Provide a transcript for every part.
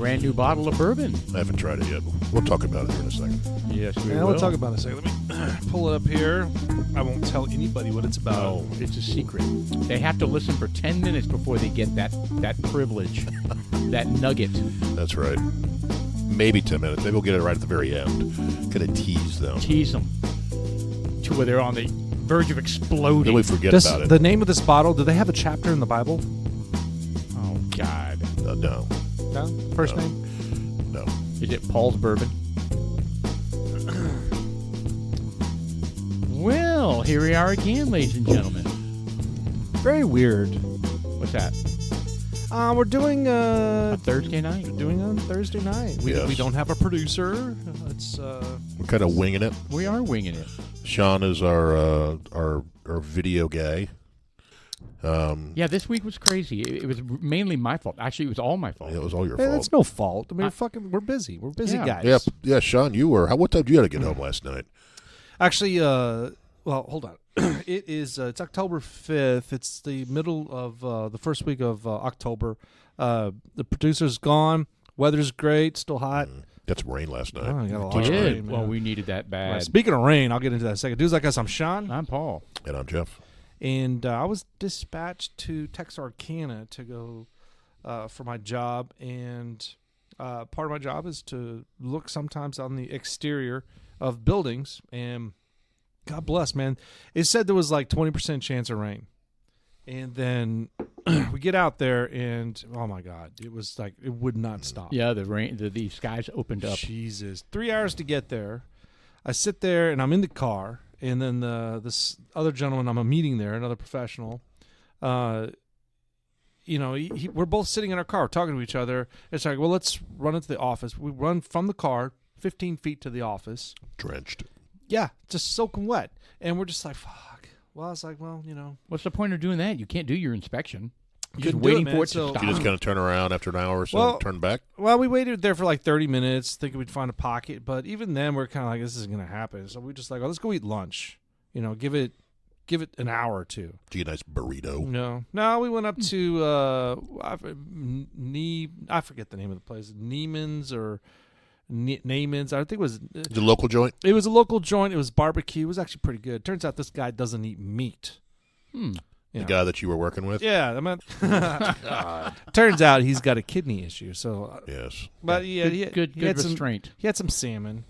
brand new bottle of bourbon. I haven't tried it yet. We'll talk about it here in a second. Yes, we Yeah, will. we'll talk about it in a second. Let me pull it up here. I won't tell anybody what it's about. No, it's a secret. They have to listen for 10 minutes before they get that privilege, that nugget. That's right. Maybe 10 minutes. Maybe we'll get it right at the very end. Kind of tease them. Tease them to where they're on the verge of exploding. Then we forget about it. The name of this bottle, do they have a chapter in the Bible? Oh, God. No. No? First No. name? No. Is it Paul's bourbon? Well, here we are again, ladies and gentlemen. Very weird. What's that? We're doing A Thursday night? on Thursday night. Yes. We don't have a producer. It's We're kind of winging it. We are winging it. Sean is our video guy. Yeah, this week was crazy. It was mainly my fault. Actually, it was all my fault. It was all your hey, fault. that's no fault. I mean, we're busy. We're busy Yeah. guys. Yeah, Sean, you were. What time did you have to get home last night? Actually, well, hold on. It is. It's October 5th. It's the middle of the first week of October. The producer's gone. Weather's great. Still hot. Got some rain last night. Oh, I got a lot We of did. rain, man. Well, we needed that bad. Speaking of rain, I'll get into that in a second. Dudes like us, I'm Sean. I'm Paul. And I'm Jeff. And I was dispatched to Texarkana to go for my job. And part of my job is to look sometimes on the exterior of buildings. And God bless, man. It said there was like 20% chance of rain. And then we get out there and, oh, my God, it was like it would not stop. Yeah, the rain. The skies opened up. Jesus. 3 hours to get there. I sit there and I'm in the car. And then this other gentleman, I'm a meeting there, another professional. We're both sitting in our car talking to each other. It's like, well, let's run into the office. We run from the car 15 feet to the office. Drenched. Yeah, just soaking wet. And we're just like, fuck. Well, I was like, well, What's the point of doing that? You can't do your inspection. You're just couldn't do it, waiting man. for it to So- stop. Did you just kind of turn around after an hour or so Well- and turn back? Well, we waited there for like 30 minutes, thinking we'd find a pocket. But even then, we're kind of like, this isn't going to happen. So we just like, oh, let's go eat lunch. Give it an hour or two. Did you get a nice burrito? No, we went up to I forget the name of the place, Neiman's or Neiman's. I think it was. Is it a local joint? It was a local joint. It was barbecue. It was actually pretty good. Turns out this guy doesn't eat meat. The guy that you were working with? Yeah, I mean, turns out he's got a kidney issue. So, Yes. but yeah, Good he had some, restraint. he had some salmon.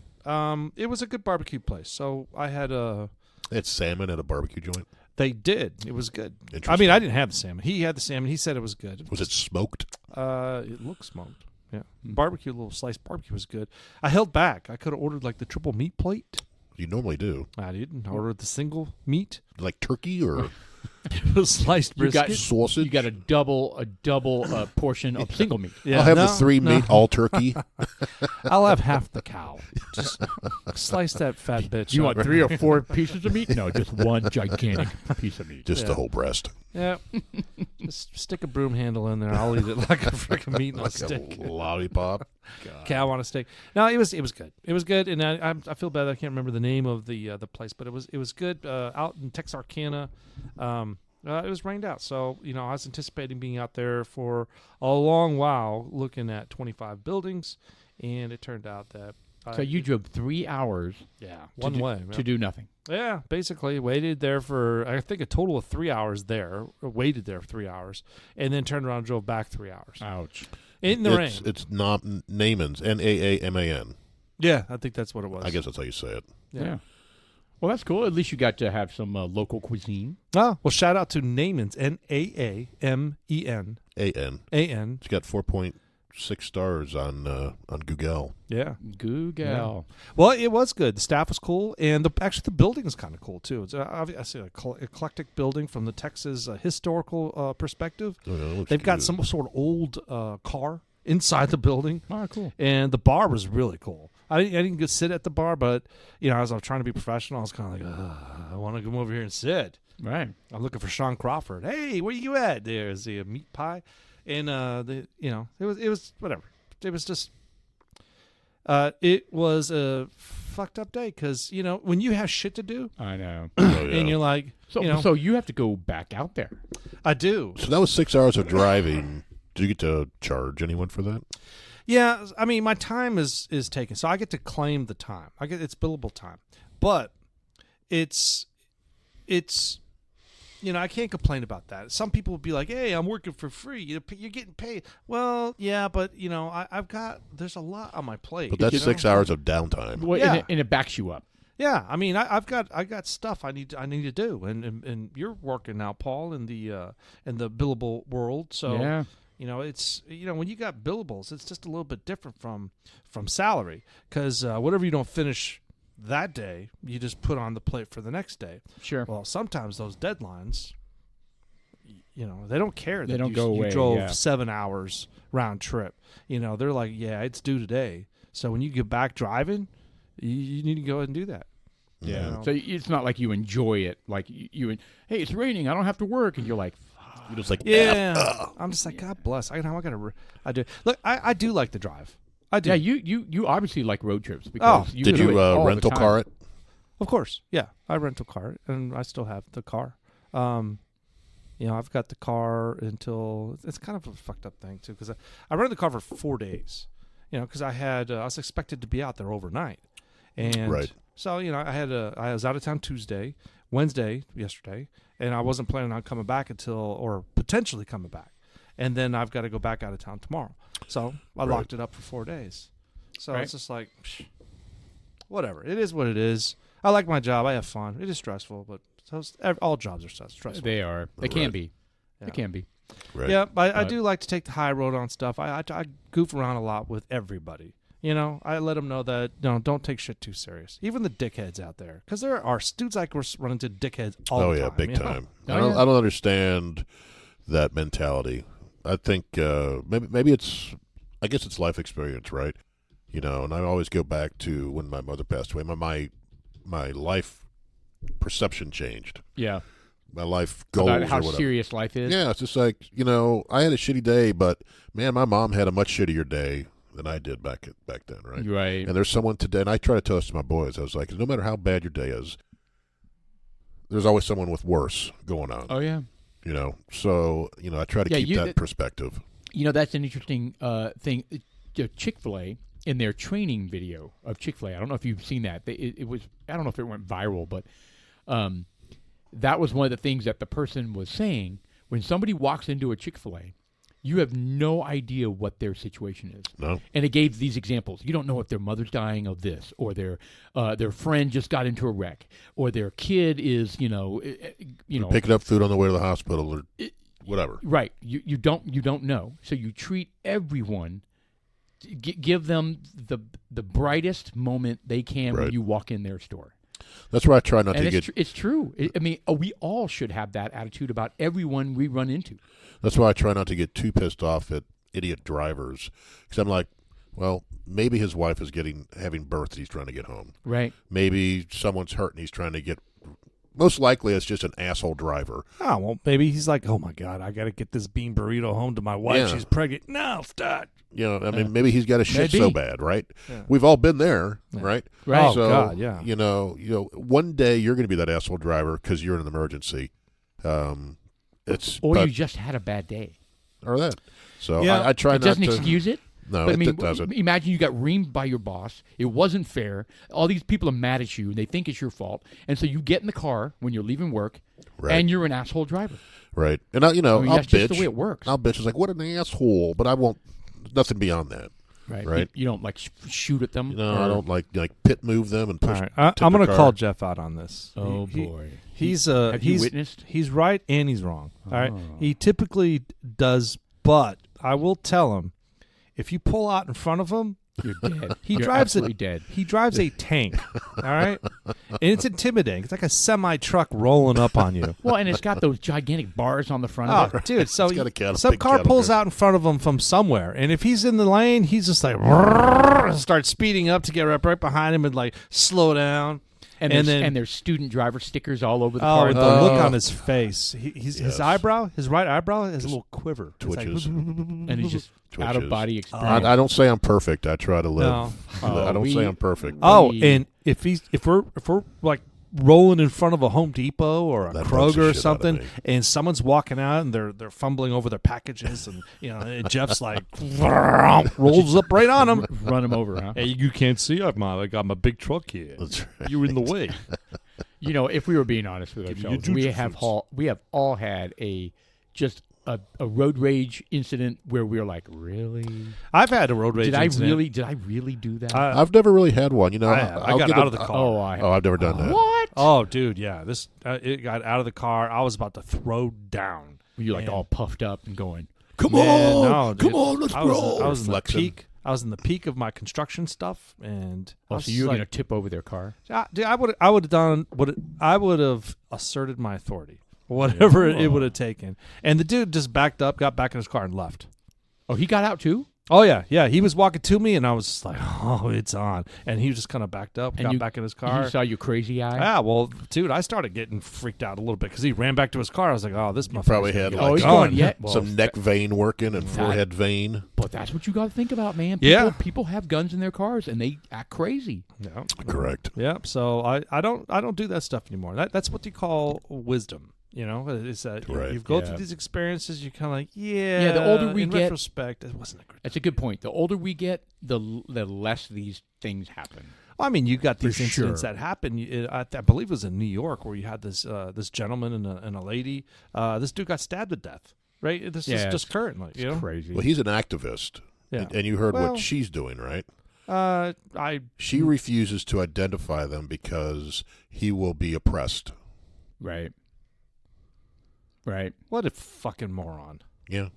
It was a good barbecue place. So I had They had salmon at a barbecue joint. They did. It was good. I Interesting. mean, I didn't have the salmon. He had the salmon. He said it was good. Was it smoked? It looked smoked. Yeah, barbecue, little sliced barbecue was good. I held back. I could have ordered like the triple meat plate. You normally do. I didn't. I ordered the single meat. Like turkey or It was sliced You got brisket. sausage? You got a double portion of single meat. Yeah, I'll have no, the three no. meat all turkey. I'll have half the cow. Just slice that fat bitch. You up. want 3 or 4 pieces of meat? No, just one gigantic piece of meat. Just the whole breast. Yeah. Just stick a broom handle in there. I'll eat it like a freaking meat on a Like stick. a lollipop. Cow on a stick. No, it was good. It was good, and I feel bad. I can't remember the name of the place, but it was good. Out in Texarkana, it was rained out, so I was anticipating being out there for a long while, looking at 25 buildings, and it turned out that. So you drove 3 hours one way to do nothing. Yeah, basically waited there for I think a total of 3 hours there. Waited there for 3 hours, and then turned around and drove back 3 hours Ouch. in the rain. It's not Naaman's. Naaman. Yeah, I think that's what it was. I guess that's how you say it. Yeah. Well, that's cool. At least you got to have some local cuisine. Oh, well, shout out to Naaman's, Naamen. A-N. A-N. It's got 4.6 stars on Google. Yeah. Google. Well, it was good. The staff was cool, and actually the building is kind of cool too. It's obviously an eclectic building from the Texas historical perspective. Oh, yeah, it looks They've got good. some sort of old car inside the building. Oh, cool. And the bar was really cool. I didn't go sit at the bar, but as I was trying to be professional, I was kind of like, I want to come over here and sit. Right. I'm looking for Sean Crawford. Hey, where you at? There's the meat pie, and it was whatever. It was just, it was a fucked up day because when you have shit to do, I know. Oh, yeah. and you're like, So you have to go back out there. I do. So that was 6 hours of driving Do you get to charge anyone for that? Yeah, I mean, my time is taken, so I get to claim the time. It's billable time, but it's I can't complain about that. Some people would be like, "Hey, I'm working for free. You're getting paid." Well, yeah, but there's a lot on my plate. But that's 6 hours of downtime. Well, Yeah. and it backs you up. Yeah, I mean, I got stuff I need to do, and you're working now, Paul, in the billable world. So Yeah. it's when you got billables, it's just a little bit different from salary, because whatever you don't finish that day, you just put on the plate for the next day. Sure. Well, sometimes those deadlines, they don't care. They that don't you, go you away, drove yeah. 7 hours round trip. They're like, yeah, it's due today. So when you get back driving, you need to go ahead and do that. Yeah. So it's not like you enjoy it. Like hey, it's raining. I don't have to work. And you're like, You're just like, Yeah. I'm just like, God bless. I do. Look, I do like the drive. I do. yeah, you obviously like road trips. Because did do you it all the rental time. car it? Of course. Yeah. I rental car, and I still have the car. I've got the car until it's kind of a fucked up thing too, because I rented the car for 4 days. Because I was expected to be out there overnight, and Right. so I was out of town Tuesday, Wednesday, yesterday, and I wasn't planning on coming back or potentially coming back, and then I've got to go back out of town tomorrow. So I locked it up for 4 days. So Right. it's just like, whatever. It is what it is. I like my job. I have fun. It is stressful, but all jobs are stressful. They are. They can Right. be. Yeah. They can be. Right. Yeah, but I do like to take the high road on stuff. I goof around a lot with everybody. I let them know that don't take shit too serious. Even the dickheads out there, because there are dudes like we're running into dickheads all the time. Oh yeah, big time. Oh, I don't. yeah. I don't understand that mentality. I think maybe it's. I guess it's life experience, right? And I always go back to when my mother passed away. My life perception changed. Yeah. My life goals About how or whatever. serious life is. Yeah, it's just like I had a shitty day, but man, my mom had a much shittier day than I did back then, right? Right. And there's someone today, and I try to tell this to my boys. I was like, no matter how bad your day is, there's always someone with worse going on. Oh yeah. So I try to keep that perspective. That's an interesting thing. Chick-fil-A, in their training video of Chick-fil-A, I don't know if you've seen that. It was, I don't know if it went viral, but that was one of the things that the person was saying. When somebody walks into a Chick-fil-A, you have no idea what their situation is. No. And it gave these examples. You don't know if their mother's dying of this, or their friend just got into a wreck, or their kid is, Picking up food on the way to the hospital or whatever. Right. You don't know. So you treat everyone, give them the brightest moment they can when Right. you walk in their store. That's why I try not And to get. it's true. We all should have that attitude about everyone we run into. That's why I try not to get too pissed off at idiot drivers, because I'm like, well, maybe his wife is having birth and he's trying to get home. Right. Maybe someone's hurt and he's trying to get. Most likely, it's just an asshole driver. Oh, well, maybe he's like, oh, my God, I got to get this bean burrito home to my wife. Yeah. She's pregnant. No, stop. Maybe he's got a shit Maybe. so bad, right? Yeah. We've all been there, right? Right. Oh, So, God, yeah. One day you're going to be that asshole driver because you're in an emergency. Or you just had a bad day. or that. So Yeah. I try It not doesn't to. excuse it. No, But it doesn't. Imagine you got reamed by your boss. It wasn't fair. All these people are mad at you, and they think it's your fault. And so you get in the car when you're leaving work, Right. and you're an asshole driver. Right. And I'll that's bitch. just the way it works. I'll bitch. It's like, what an asshole. But I won't. Nothing beyond that. Right. You don't shoot at them. I don't like pit move them and push. All right. tip I'm the going to car. call Jeff out on this. Oh boy. Have you witnessed? He's right and he's wrong. All right. Oh. He typically does, but I will tell him, if you pull out in front of him, You're dead. He You're drives absolutely dead. he drives a tank. All right. And it's intimidating. It's like a semi truck rolling up on you. Well, and it's got those gigantic bars on the front of Oh, it. dude! So It's got a cattle- some big car cattle pulls car. out in front of him from somewhere, and if he's in the lane, he's just like starts speeding up to get right behind him and like slow down. And there's student driver stickers all over the Oh, car. with the look on his face, his Yes. eyebrow, his right eyebrow, has a little quiver. It's like, Twitches. And he's just Twitches. out of body experience. I don't say I'm perfect. I try to live. No. I don't say I'm perfect. Oh, We- and if we're like rolling in front of a Home Depot or a That bugs the Kroger or shit something, out of me. and someone's walking out and they're fumbling over their packages, and and Jeff's like rolls up right on them. Run him over, huh? Hey, you can't see. I got my big truck here. That's right. You're in the way. If we were being honest with Give me your ourselves, we jujitsu. have all had a road rage incident where we were like, really? I've had a road rage. Did I incident. really do that? I've never really had one. I I'll got give out of the car. oh, I've never done that. what? Oh, dude, yeah. This it got out of the car. I was about to throw down. Were you like Man. all puffed up and going, Come Man, on, no, come dude. on, let's I was, roll. I was in the Flexing. peak. I was in the peak of my construction stuff, and I oh, was so you were like, going to tip over their car? Dude, I would have done what I would have asserted my authority, whatever it would have taken. And the dude just backed up, got back in his car, and left. Oh, he got out too? Oh yeah. He was walking to me, and I was just like, "Oh, it's on." And he just kind of backed up, And got you- back in his And car. you saw your crazy eye? Yeah, well, dude, I started getting freaked out a little bit because he ran back to his car. I was like, "Oh, this motherfucker probably had, Oh, he's like, going, yeah. some neck vein working and forehead vein. But that's what you got to think about, man. Yeah. People have guns in their cars, and they act crazy. Yeah, Correct. yeah. So I don't do that stuff anymore. That's what you call wisdom. It's that Right. you go Yeah. through these experiences. You're kind of like, yeah. the older we in get- retrospect, it wasn't a good. That's a good point. The older we get, the less these things happen. Well, I mean, you got these For incidents sure. that happen. I believe it was in New York where you had this this gentleman and a lady. This dude got stabbed to death. Right. This is Yeah, just currently. It's crazy. Well, he's an activist, Yeah. and you heard Well- what she's doing, right? Mm. She refuses to identify them because he will be oppressed. Right. What a fucking moron. Yeah.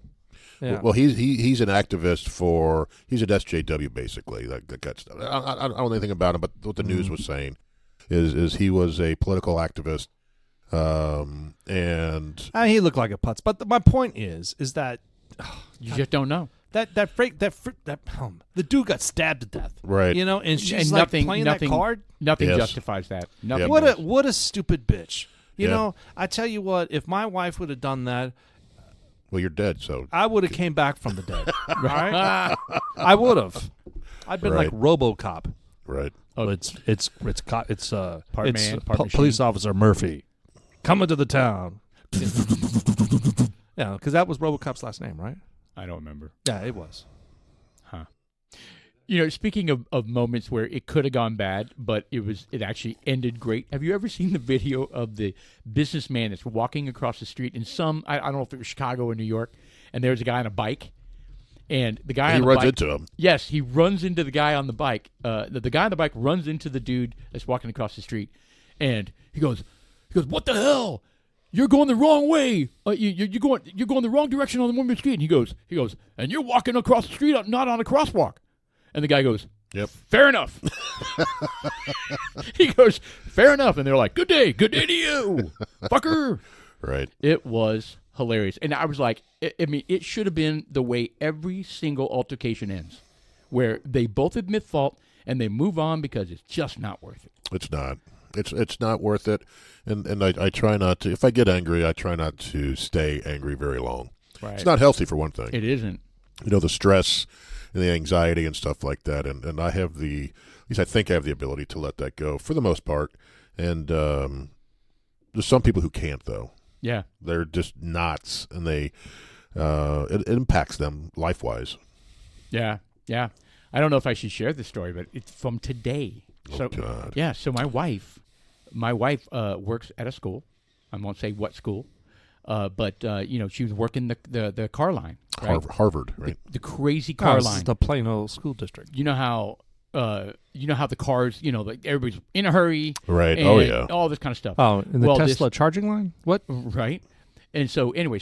Yeah. Well, he's an activist for he's an SJW basically. That got stuff. I don't know anything about him, but what the news was saying is he was a political activist, and He looked like a putz. But my point is that You just don't know. the dude got stabbed to death. right. And she's And like nothing- playing nothing- that card. Nothing Yes. justifies that. Nothing. Yep. does. What a stupid bitch. You Yeah. know, I tell you what, if my wife would have done that, Well, you're dead, so I would have came back from the dead. All right? I would have. I'd been like Right. RoboCop. right. Oh, it's Part it's man, part machine. police officer Murphy coming to the town. Yeah, because that was RoboCop's last name, right? I don't remember. Yeah, it was. Speaking of moments where it could have gone bad, but it actually ended great. Have you ever seen the video of the businessman that's walking across the street in I don't know if it was Chicago or New York, and there's a guy on a bike, and the guy He on the runs bike, into him. Yes, he runs into the guy on the bike. The guy on the bike runs into the dude that's walking across the street, and he goes, "What the hell? You're going the wrong way. You're going the wrong direction on the one-way street." And he goes, "And you're walking across the street, not on a crosswalk." And the guy goes, Yep. "Fair enough." He goes, "Fair enough." And they're like, good day to you, fucker." Right. It was hilarious. And I was like, it should have been the way every single altercation ends, where they both admit fault and they move on because it's just not worth it. It's not. It's not worth it. And I try not to. If I get angry, I try not to stay angry very long. Right. It's not healthy for one thing. It isn't. The stress and the anxiety and stuff like that. And I have at least I think I have the ability to let that go for the most part. And there's some people who can't, though. Yeah. They're just knots, and it impacts them life-wise. Yeah. Yeah. I don't know if I should share this story, but it's from today. Oh, God. Yeah. So my wife works at a school. I won't say what school, but she was working the car line. Right? Harvard, right? The crazy car This line. is the Plano School District. You know how the cars, like everybody's in a hurry. Right. And Oh, yeah. all this kind of stuff. Oh, in the Well, Tesla charging line? What? Right. And so anyway,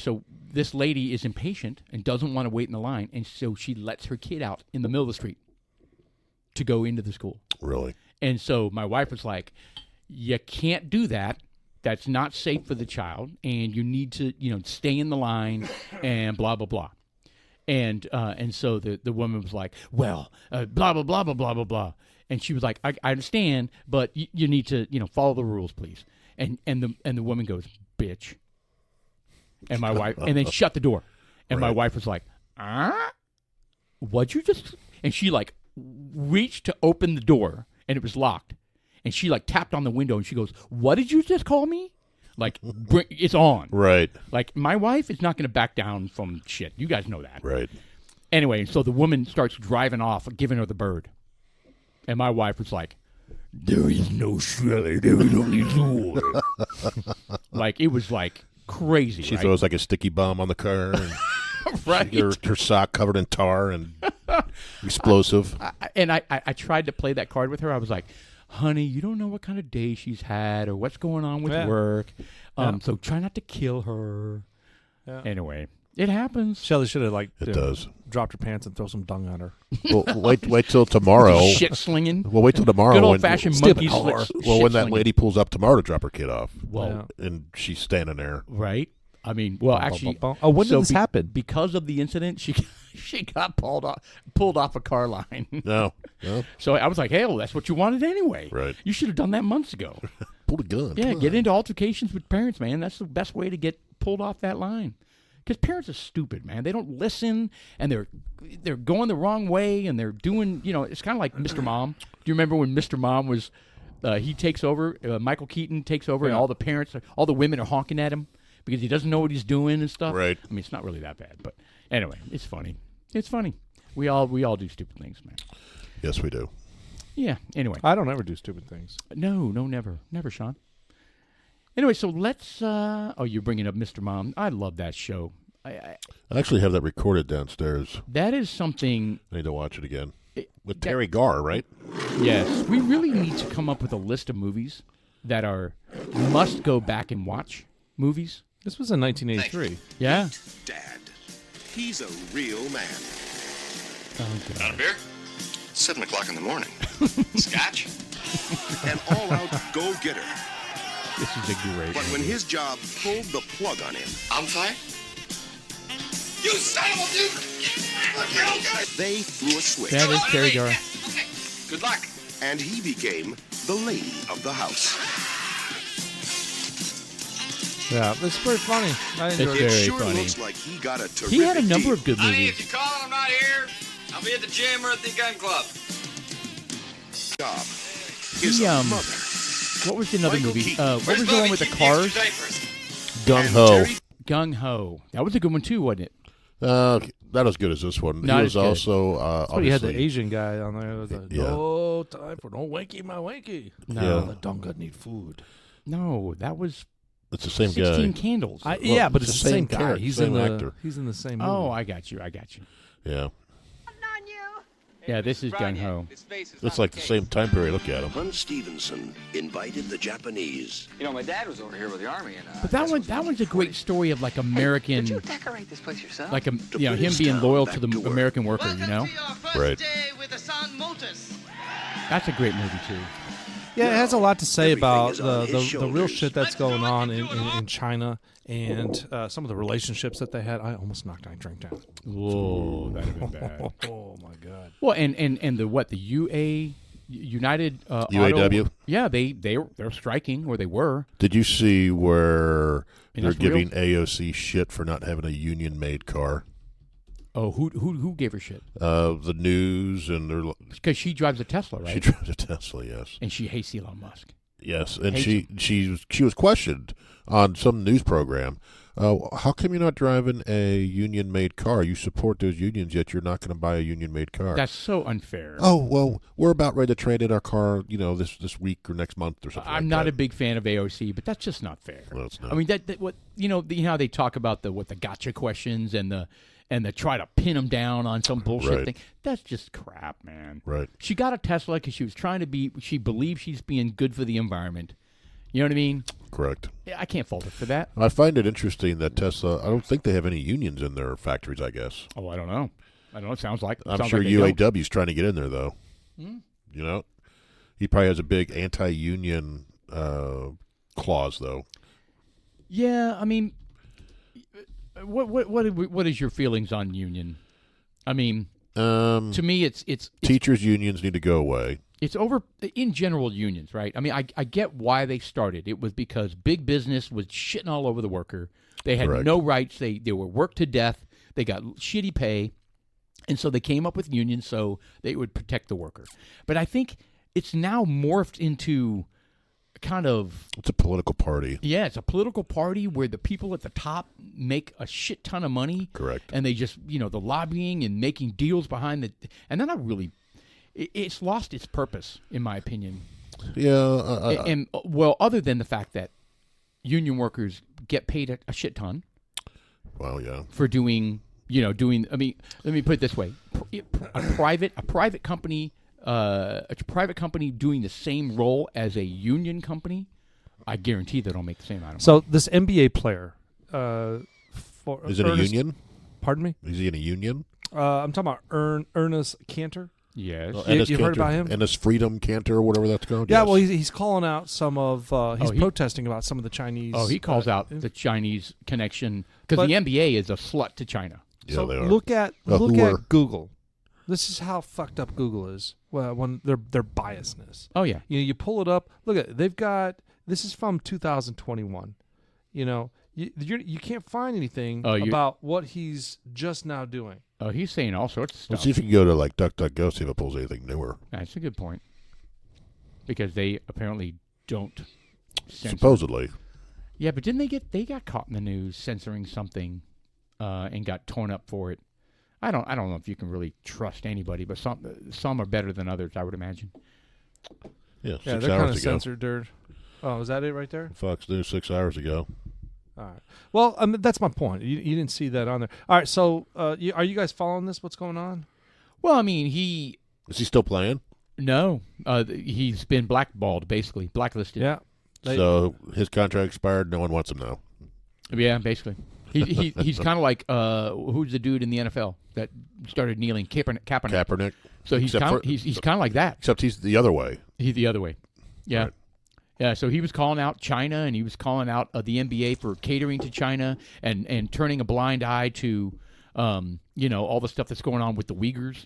this lady is impatient and doesn't want to wait in the line, and so she lets her kid out in the middle of the street to go into the school. Really? And so my wife was like, "You can't do that. That's not safe for the child, and you need to, stay in the line and blah blah blah." And so the woman was like, "Well, blah blah blah blah blah blah blah," and she was like, "I understand, but you need to, follow the rules, please." And the woman goes, "Bitch," and my wife, and then shut the door. And my Right. wife was like, "What'd you just?" And she like reached to open the door, and it was locked. And she like tapped on the window and she goes, "What did you just call me?" Like, it's on. Right. Like, my wife is not going to back down from shit. You guys know that. Right. Anyway, so the woman starts driving off, giving her the bird. And my wife was like, "There is no Shelley, there is only Zool." Like, it was like crazy. She right? throws like a sticky bomb on the car. And Right. her sock covered in tar and explosive. I tried to play that card with her. I was like, "Honey, you don't know what kind of day she's had or what's going on with work. So try not to kill her." Yeah. Anyway, it happens. Shelly should have does. dropped her pants and throw some dung on her. Well, wait till tomorrow. Shit slinging. Well, wait till tomorrow. Good old-fashioned monkey Well, shit when that slinging. lady pulls up tomorrow to drop her kid off, Well, and she's standing there. right? I mean, well, actually, Oh, when did this be- happen? Because of the incident, she got pulled off a car line. No. So I was like, "Hey, well, that's what you wanted anyway. Right. You should have done that months ago." Pulled a gun. Yeah, Come get on. into altercations with parents, man. That's the best way to get pulled off that line. Because parents are stupid, man. They don't listen, and they're going the wrong way, and they're doing, it's kind of like Mr. Mom. Do you remember when Mr. Mom was, he takes over, Michael Keaton takes over, and all the parents, all the women are honking at him because he doesn't know what he's doing and stuff. Right. I mean, it's not really that bad, but anyway, it's funny. It's funny. We all do stupid things, man. Yes, we do. Yeah. Anyway. I don't ever do stupid things. No, never, Sean. Anyway, so let's. You're bringing up Mr. Mom. I love that show. I actually have that recorded downstairs. That is something. I need to watch it again. With Terry Garr, right? Yes, we really need to come up with a list of movies that are must go back and watch movies. This was in 1983. Yeah. Dad. He's a real man. Oh, God. Got a beer? 7 o'clock in the morning. Scotch? An all-out go-getter. This is a great. But when movie. his job pulled the plug on him, I'm fired. You son of a dude! They threw a switch, That is Terry Garr. Okay. Good luck. And he became the lady of the house. Yeah, it's pretty funny. I enjoyed It's it. It very sure funny. looks like he got a terrific He had a number deal. of good Honey, movies. if you call and I'm not here, I'll be at the gym or at the gun club. Job. His He, mother. What was another Michael movie? Keaton. What was the Bubby one with the keep cars? extra diapers? Gung And Ho. Terry- Gung Ho. That was a good one too, wasn't it? Not as good as this one. Not he as was good. also Oh, you had the obviously Asian guy on there. It was like, Yeah. no time for no wanky, my wanky. No. Yeah. The donga need food. No, that was it's the same 16 guy. Candles. Yeah, but it's it's the the same same guy. character, He's same in the actor. He's in the same movie. Oh, I got you. Yeah, Yeah, this is Gung Ho. it's like the same time period. Look at him. Hun Stevenson invited the Japanese. You know, my dad was over here with the army, and But that one's a great story of like American, Did you decorate this place yourself? like put him his being town loyal back to the to work. American worker. You know, Right. that's a great movie too. Yeah, it has a lot to say Everything about is on his the real shoulders. shit that's going on in China and some of the relationships that they had. I almost knocked my drink down. Whoa, that'd have been bad. Oh my god! Well, and the United UAW? Auto, yeah, they're striking, or they were. Did you see where And they're that's real? giving AOC shit for not having a union-made car? Oh, who gave her shit? The news and they're Because she drives a Tesla, right? she drives a Tesla. Yes, And she hates Elon Musk. yes, and Hey, she was questioned on some news program. How come you're not driving a union-made car? You support those unions, yet you're not going to buy a union-made car. That's so unfair. Oh well, we're about ready to trade in our car. This week or next month or something. I'm like not that. a big fan of AOC, but that's just not fair. No, it's not. I mean, that what how they talk about the gotcha questions and the try to pin them down on some bullshit Right. thing. That's just crap, man. Right. She got a Tesla because she was trying to be. She believed she's being good for the environment. You know what I mean? Correct. Yeah, I can't fault her for that. I find it interesting that Tesla. I don't think they have any unions in their factories. I guess. Oh, I don't know. It sounds like. I'm sounds sure like they don't. UAW's trying to get in there though. He probably has a big anti-union clause though. Yeah, I mean, what is your feelings on union? I mean, to me, it's Teachers' unions need to go away. it's over in general unions, right? I mean, I get why they started. It was because big business was shitting all over the worker. They had Correct. no rights. They were worked to death. They got shitty pay, and so they came up with unions so they would protect the worker. But I think it's now morphed into kind of It's a political party. yeah, it's a political party where the people at the top make a shit ton of money. Correct. And they just, the lobbying and making deals behind and they're not really. It's lost its purpose, in my opinion. Yeah. And well, other than the fact that union workers get paid a shit ton. Well, yeah. For doing. I mean, let me put it this way: a private company doing the same role as a union company, I guarantee they don't make the same amount of money. So this NBA player, is it a union? Pardon me? Is he in a union? I'm talking about Ernest Cantor. Yes. You heard about him? Ennis Freedom Cantor, or whatever that's called? Yeah, yes. well, he's calling out some of he's protesting about some of the Chinese. Oh, he calls out the Chinese connection because the NBA is a slut to China. Yeah, so they are. look at Google. This is how fucked up Google is. Well, when their biasness. Oh yeah. You pull it up. Look at they've got. This is from 2021. You can't find anything about what he's just now doing. Oh, he's saying all sorts of stuff. Let's see if you can go to like DuckDuckGo, see if it pulls anything newer. That's a good point. Because they apparently don't censor. Supposedly. Yeah, but didn't they got caught in the news censoring something and got torn up for it. I don't know if you can really trust anybody, but some are better than others, I would imagine. Yeah, Yeah, 6 they're kind hours of ago. censored, dirt. Oh, is that it right there? Fox News 6 hours ago. All right. Well, that's my point. You didn't see that on there. All right. So, are you guys following this? What's going on? Well, I mean, Is he still playing? No, he's been blackballed, basically blacklisted. Yeah. So his contract expired. No one wants him now. Yeah, basically. He's kind of like who's the dude in the NFL that started kneeling? Kaepernick. So he's kind of like that. Except he's the other way. He's the other way. Yeah. Right. Yeah, so he was calling out China, and he was calling out the NBA for catering to China and turning a blind eye to, all the stuff that's going on with the Uyghurs.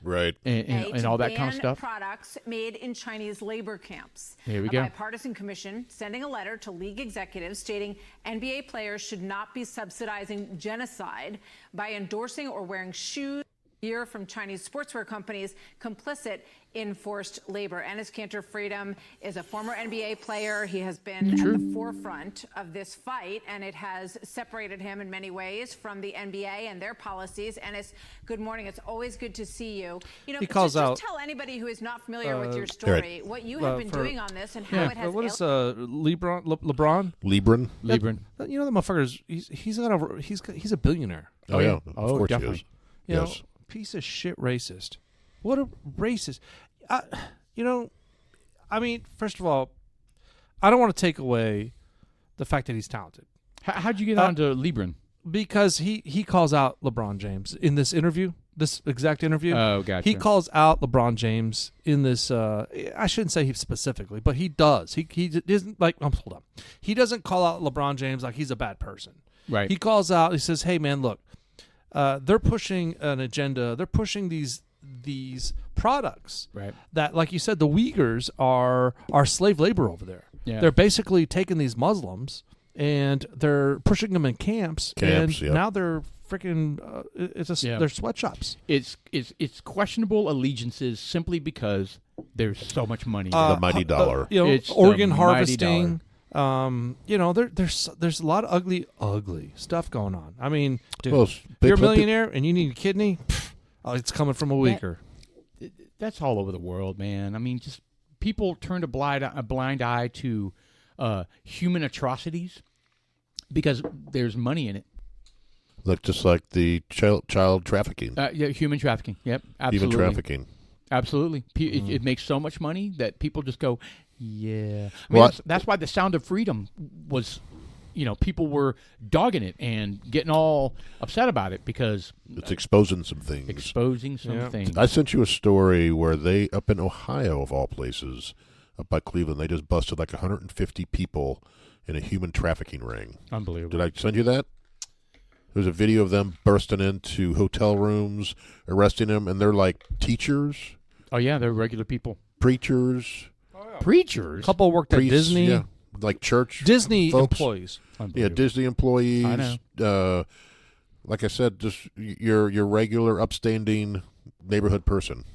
Right. And all that kind of stuff. Products made in Chinese labor camps. Here we go. A bipartisan commission sending a letter to league executives stating NBA players should not be subsidizing genocide by endorsing or wearing shoes gear from Chinese sportswear companies complicit in forced labor. Enes Kanter Freedom is a former NBA player. He has been at the forefront of this fight, and it has separated him in many ways from the NBA and their policies. Enes, good morning. It's always good to see you. He calls out. Just tell anybody who is not familiar with your story what you have been doing on this and how it has. What is LeBron? Lebron. That motherfucker he's a billionaire. Oh yeah. Oh, of course definitely. he is. You Yes. know, piece of shit racist. What a racist. I mean, first of all, I don't want to take away the fact that he's talented. How'd you get on to Lebron? Because he calls out LeBron James in this interview, this exact interview. Oh, gotcha. He calls out LeBron James in this. I shouldn't say he specifically, but he does. He isn't like. Hold on. He doesn't call out LeBron James like he's a bad person. Right. He calls out. He says, "Hey, man, look, they're pushing an agenda. They're pushing these products. Right. That, like you said, the Uyghurs are slave labor over there. Yeah. They're basically taking these Muslims." And they're pushing them in camps and yep. now they're freaking. They're sweatshops. It's questionable allegiances simply because there's so much money. The mighty dollar. It's organ the harvesting. There's a lot of ugly stuff going on. I mean, dude, Well, if you're a millionaire and you need a kidney, it's coming from a Uyghur. That's all over the world, man. I mean, just people turn a blind eye to human atrocities because there's money in it. Just like the child trafficking. Yeah, human trafficking. Yep, absolutely. Even trafficking. Absolutely. It makes so much money that people just go, yeah. I mean, that's why the Sound of Freedom was, people were dogging it and getting all upset about it because It's exposing some things. things. I sent you a story where they, up in Ohio of all places, up by Cleveland, they just busted like 150 people in a human trafficking ring. Unbelievable. Did I send you that? There's a video of them bursting into hotel rooms, arresting them, and they're like teachers, Oh, yeah, they're regular people. preachers, Preachers? A couple worked at priests, Disney. yeah, like church Disney folks. employees. Yeah, Unbelievable. Disney employees. I know. Like I said, just your regular upstanding neighborhood person.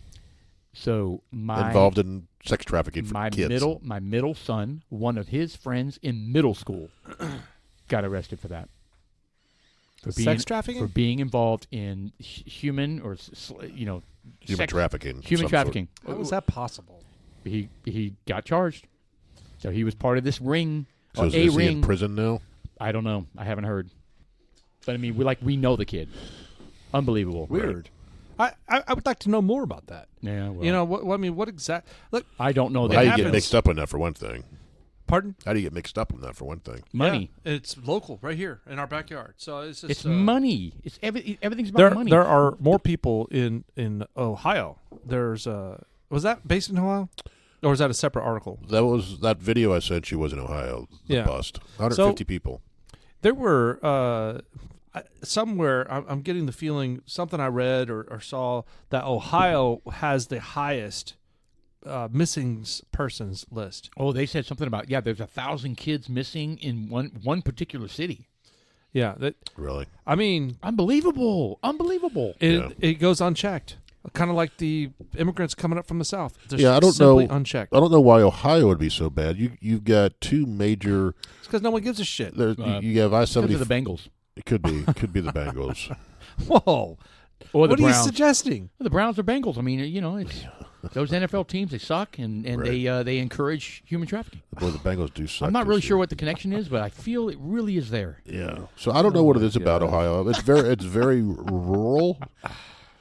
So involved in sex trafficking for my kids. my middle son, one of his friends in middle school, got arrested for that. For Sex trafficking? For being involved in human or Human sex, trafficking. Human trafficking. How is that possible? He got charged. So he was part of this ring. So or is a he ring. in prison now? I don't know. I haven't heard. But I mean, we know the kid. Unbelievable. Weird. I would like to know more about that. Yeah. Well, You know, what exact? Look, I don't know How that. do you happens. get mixed up in that for one thing? pardon? How do you get mixed up in that for one thing? Money. Yeah, it's local, right here in our backyard. So it's just It's money. It's everything's about money. There are more people in Ohio. There's was that based in Ohio, or is that a separate article? That video I sent you was in Ohio. The Yeah. bust. 150 people. There were somewhere. I'm getting the feeling something I read or saw that Ohio has the highest missing persons list. Oh, they said something about there's 1,000 kids missing in one particular city. Yeah, Really? I mean, Unbelievable. it goes unchecked. Kind of like the immigrants coming up from the South. They're I don't simply know. unchecked. I don't know why Ohio would be so bad. You've got two major. It's because no one gives a shit. You have Because I-70. of the Bengals. It could be the Bengals. Whoa. Or the What are you Browns. suggesting? The Browns or Bengals. I mean, it's those NFL teams, they suck, and Right. they encourage human trafficking. Boy, the Bengals do suck. I'm not this really year. sure what the connection is, but I feel it really is there. Yeah. So I don't know what it is about Ohio. It's very rural.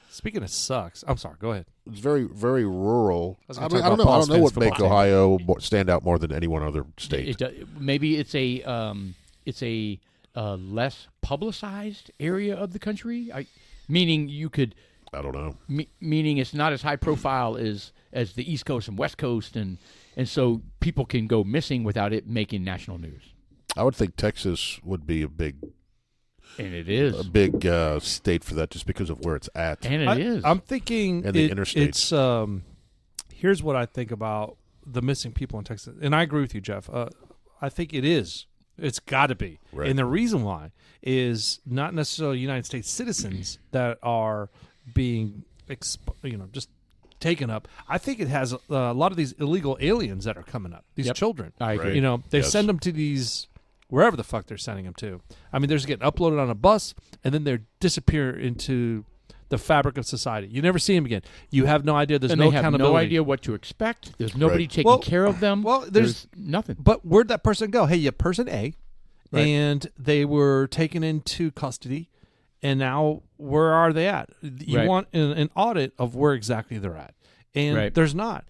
Speaking of sucks, I'm sorry. Go ahead. It's very rural. was I gonna don't talk know. about I don't know Paul what Smith's make football team. Ohio stand out more than any one other state. Maybe it's a less publicized area of the country. Meaning you could. I don't know. Meaning it's not as high profile as the East Coast and West Coast, and so people can go missing without it making national news. I would think Texas would be a big state for that, just because of where it's at. And it is. I'm thinking And the interstates. It's here's what I think about the missing people in Texas, and I agree with you, Jeff. I think it is. It's got to be, Right. and the reason why is not necessarily United States citizens that are being, just taken up. I think it has a lot of these illegal aliens that are coming up. These Yep. children. I agree. Right. They Yes. send them to these wherever the fuck they're sending them to. I mean, they're just getting uploaded on a bus, and then they disappear into the fabric of society. You never see them again. You have no idea. There's and no they have accountability. no idea what to expect. There's nobody Right. taking Well- care of them. well, there's- nothing. But where'd that person go? Hey, you person A, Right. and they were taken into custody, and now where are they at? You Right. want an audit of where exactly they're at, and Right. there's not.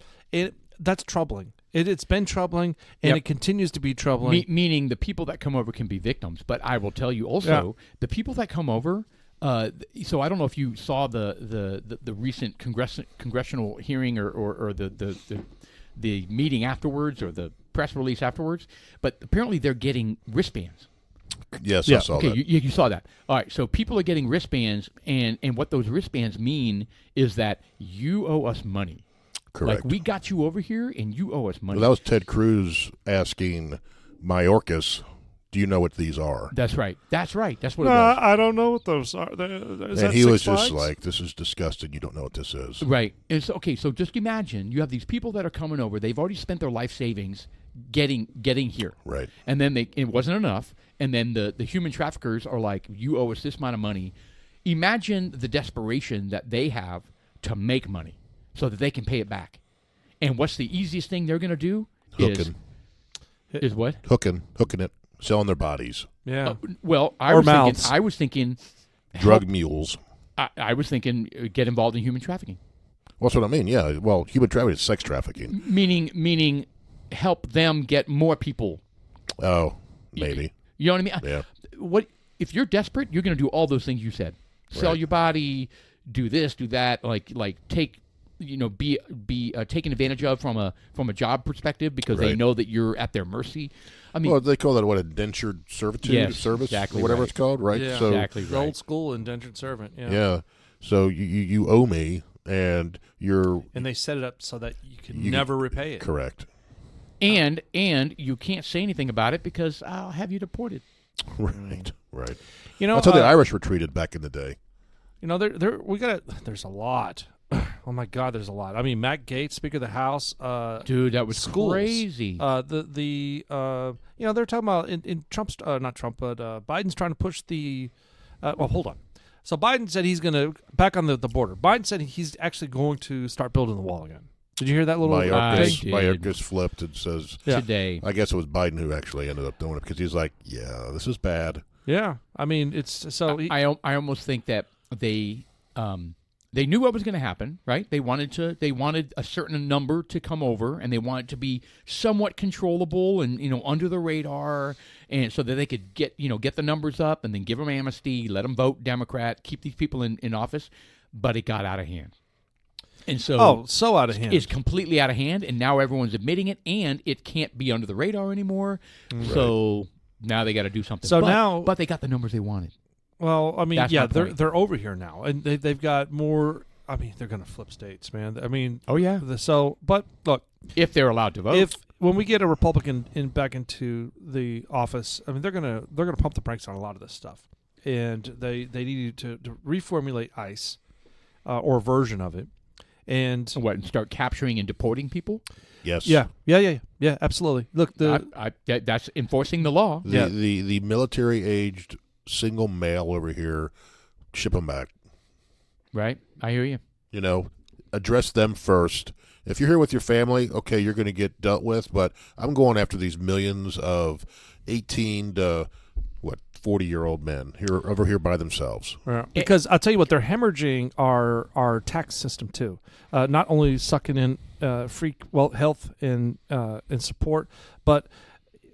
That's troubling. It's been troubling, and Yep. it continues to be troubling. Meaning the people that come over can be victims. But I will tell you also, the people that come over. So I don't know if you saw the recent congressional hearing or the meeting afterwards or the press release afterwards, but apparently they're getting wristbands. Yes, Yeah, I saw Okay, that. you saw that. All right, so people are getting wristbands, and what those wristbands mean is that you owe us money. Correct. Like, we got you over here, and you owe us money. Well, that was Ted Cruz asking Mayorkas, "Do you know what these are?" That's right. That's what it was. I don't know what those are. And he was just like, "This is disgusting. You don't know what this is." Right. It's okay. So just imagine you have these people that are coming over. They've already spent their life savings getting here. Right. And then it wasn't enough. And then the human traffickers are like, you owe us this amount of money. Imagine the desperation that they have to make money so that they can pay it back. And what's the easiest thing they're going to do? Hooking Is what? hooking it, selling their bodies, Yeah. Well, Or mouths. I was thinking drug mules. I was thinking get involved in human trafficking. Well, that's what I mean. Yeah. Well, human trafficking is sex trafficking. Meaning help them get more people. Oh, maybe. You know what I mean? Yeah. What if you're desperate? You're going to do all those things you said. Sell Right. your body, do this, do that. Like take, be taken advantage of from a job perspective because they Right. know that you're at their mercy. I mean, Well, they call that what, indentured servitude Yes, service, exactly or whatever right. it's called, right? Yeah. So, exactly The right. old school indentured servant. Yeah. yeah. So you owe me, and you're And they set it up so that you can You- never repay it. correct. And you can't say anything about it because I'll have you deported. Right. Right. You know, That's how the Irish were treated back in the day. there's a lot Oh my God, there's a lot. I mean, Matt Gaetz, Speaker of the House. Dude, that was schools. crazy. You know, they're talking about in Trump's not Trump, but Biden's trying to push the. Well, hold on. So Biden said he's going to back on the border. Biden said he's actually going to start building the wall again. Did you hear that little Mayorkas flipped and says today? I guess it was Biden who actually ended up doing it because he's like, yeah, this is bad. Yeah, I mean, it's so. I almost think that they knew what was going to happen, right? They wanted a certain number to come over, and they wanted to be somewhat controllable and under the radar, and so that they could get the numbers up and then give them amnesty, let them vote Democrat, keep these people in office. But it got out of hand, and so so out of hand. It's completely out of hand, and now everyone's admitting it, and it can't be under the radar anymore. Right. So now they got to do something. So but they got the numbers they wanted. Well, I mean, That's they're over here now, and they've got more. I mean, they're going to flip states, man. I mean, oh yeah. But look, if they're allowed to vote, when we get a Republican back into the office, I mean, they're gonna pump the brakes on a lot of this stuff, and they need to reformulate ICE or a version of it, and start capturing and deporting people. Yes. Yeah. Absolutely. Look, that's enforcing the law. The military-aged single male over here, ship them back. Right. I hear you. Address them first. If you're here with your family, okay, you're going to get dealt with, but I'm going after these millions of 18 to 40-year-old men over here by themselves. Yeah. Because I'll tell you what, they're hemorrhaging our tax system too. Not only sucking in health and support, but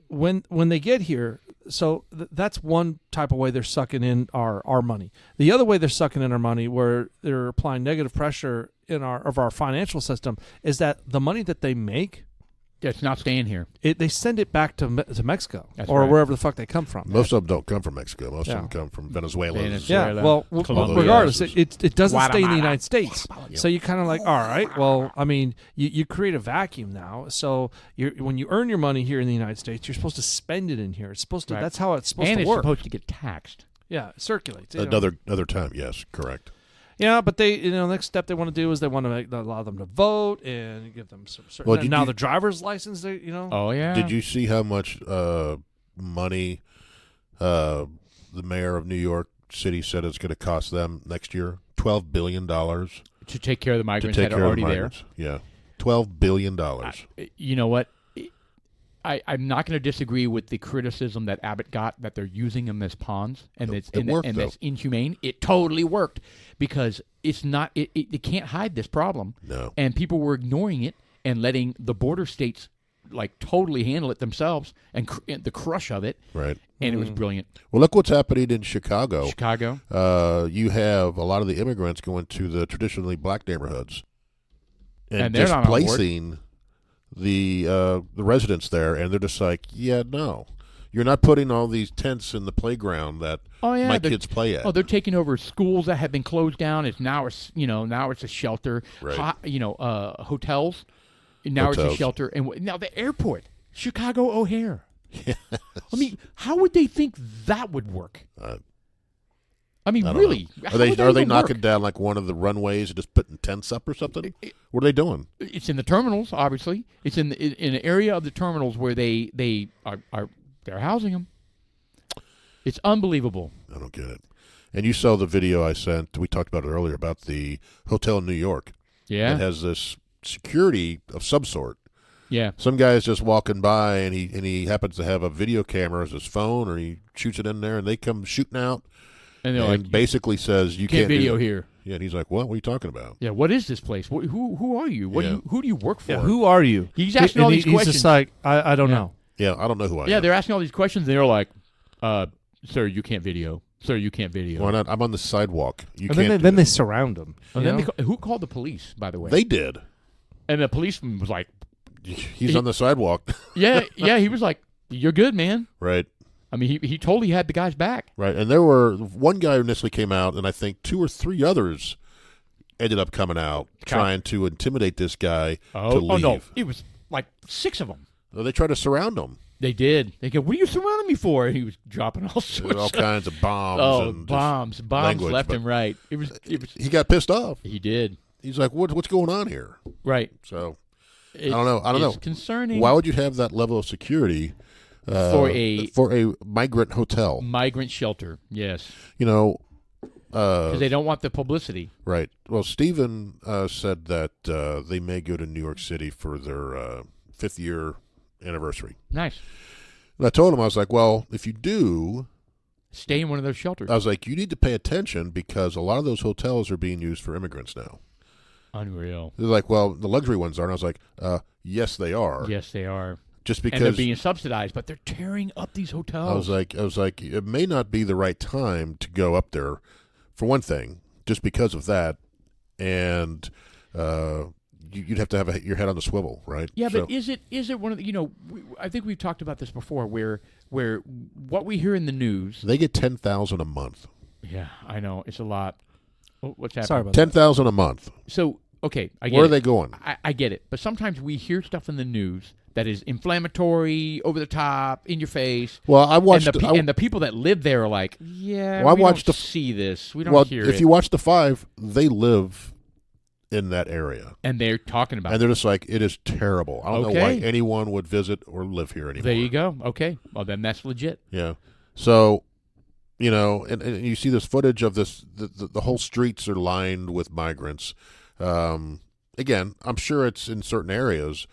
when they get here, so that's one type of way they're sucking in our money. The other way they're sucking in our money, where they're applying negative pressure in our financial system, is that the money that they make, it's not staying here. They send it back to Mexico or wherever the fuck they come from. Most of them don't come from Mexico. Most of them come from Venezuela. Yeah, well, regardless, it doesn't stay in the United States. So you kind of like, all right, well, I mean, you create a vacuum now. So when you earn your money here in the United States, you're supposed to spend it in here. It's supposed to. Right. That's how it's supposed to work. And it's supposed to get taxed. Yeah, it circulates. Another time, yes, correct. Yeah, but they, next step they want to do is they want to allow them to vote and give them some certain. Well, now the driver's license, Oh yeah. Did you see how much money the mayor of New York City said it's going to cost them next year? $12 billion to take care of the migrants that are already there. Yeah, $12 billion. You know what? I'm not going to disagree with the criticism that Abbott got that they're using them as pawns and that's inhumane. It totally worked because it's not. It can't hide this problem. No. And people were ignoring it and letting the border states totally handle it themselves and the crush of it. Right. And it was brilliant. Well, look what's happening in Chicago. You have a lot of the immigrants going to the traditionally black neighborhoods and they're displacing the residents there, and they're just like, yeah, no, you're not putting all these tents in the playground that my kids play at. Oh, they're taking over schools that have been closed down. Now it's a shelter. Right. Hotels. Now it's a shelter, and now the airport, Chicago O'Hare. Yeah. I mean, how would they think that would work? I mean, really? Are they knocking down one of the runways and just putting tents up or something? What are they doing? It's in the terminals, obviously. It's in an area of the terminals where they're housing them. It's unbelievable. I don't get it. And you saw the video I sent. We talked about it earlier about the hotel in New York. Yeah, it has this security of some sort. Yeah, some guy's just walking by and he happens to have a video camera as his phone, or he shoots it in there, and they come shooting out. And basically says you can't video here. Yeah, and he's like, "What are you talking about?" Yeah, what is this place? Who are you? Who do you work for? Yeah, who are you? He's asking all these questions. He's just like, I don't know. Yeah, I don't know who I am. Yeah, they're asking all these questions, and they're like, "Sir, you can't video. Sir, you can't video." Why not? I'm on the sidewalk. Then they surround him. And then who called the police? By the way, they did. And the policeman was like, "He's on the sidewalk." yeah. He was like, "You're good, man." Right. I mean, he totally had the guy's back. Right, and there were one guy who initially came out, and I think 2 or 3 others ended up coming out trying to intimidate this guy to leave. Oh, no, it was 6 of them. Well, they tried to surround him. They did. They go, "What are you surrounding me for?" And he was dropping all kinds of bombs. Oh, bombs language, left and right. It was. He got pissed off. He did. He's like, what's going on here? Right. So I don't know. It's concerning. Why would you have that level of security for a migrant hotel? Migrant shelter, yes. Because they don't want the publicity. Right. Well, Stephen said that they may go to New York City for their 5th year anniversary. Nice. And I told him, I was like, well, if you do, stay in one of those shelters. I was like, you need to pay attention because a lot of those hotels are being used for immigrants now. Unreal. They're like, well, the luxury ones aren't. I was like, yes, they are. Yes, they are. Just because and they're being subsidized, but they're tearing up these hotels. I was like, it may not be the right time to go up there, for one thing, just because of that, and you'd have to have your head on the swivel, right? Yeah, but is it one of the, I think we've talked about this before, where what we hear in the news, they get $10,000 a month. Yeah, I know it's a lot. Oh, what's happening? Sorry about $10,000 a month. So okay, I get where it. are they going? I get it, but sometimes we hear stuff in the news that is inflammatory, over the top, in your face. Well, I watched, and the people that live there are like, yeah, well, we don't see this, we don't hear it. If you watch the 5, they live in that area, and they're talking about, and they're just like, it is terrible. I don't know why anyone would visit or live here anymore. There you go. Okay, well then that's legit. Yeah. So, and you see this footage of this. The whole streets are lined with migrants. Again, I'm sure it's in certain areas,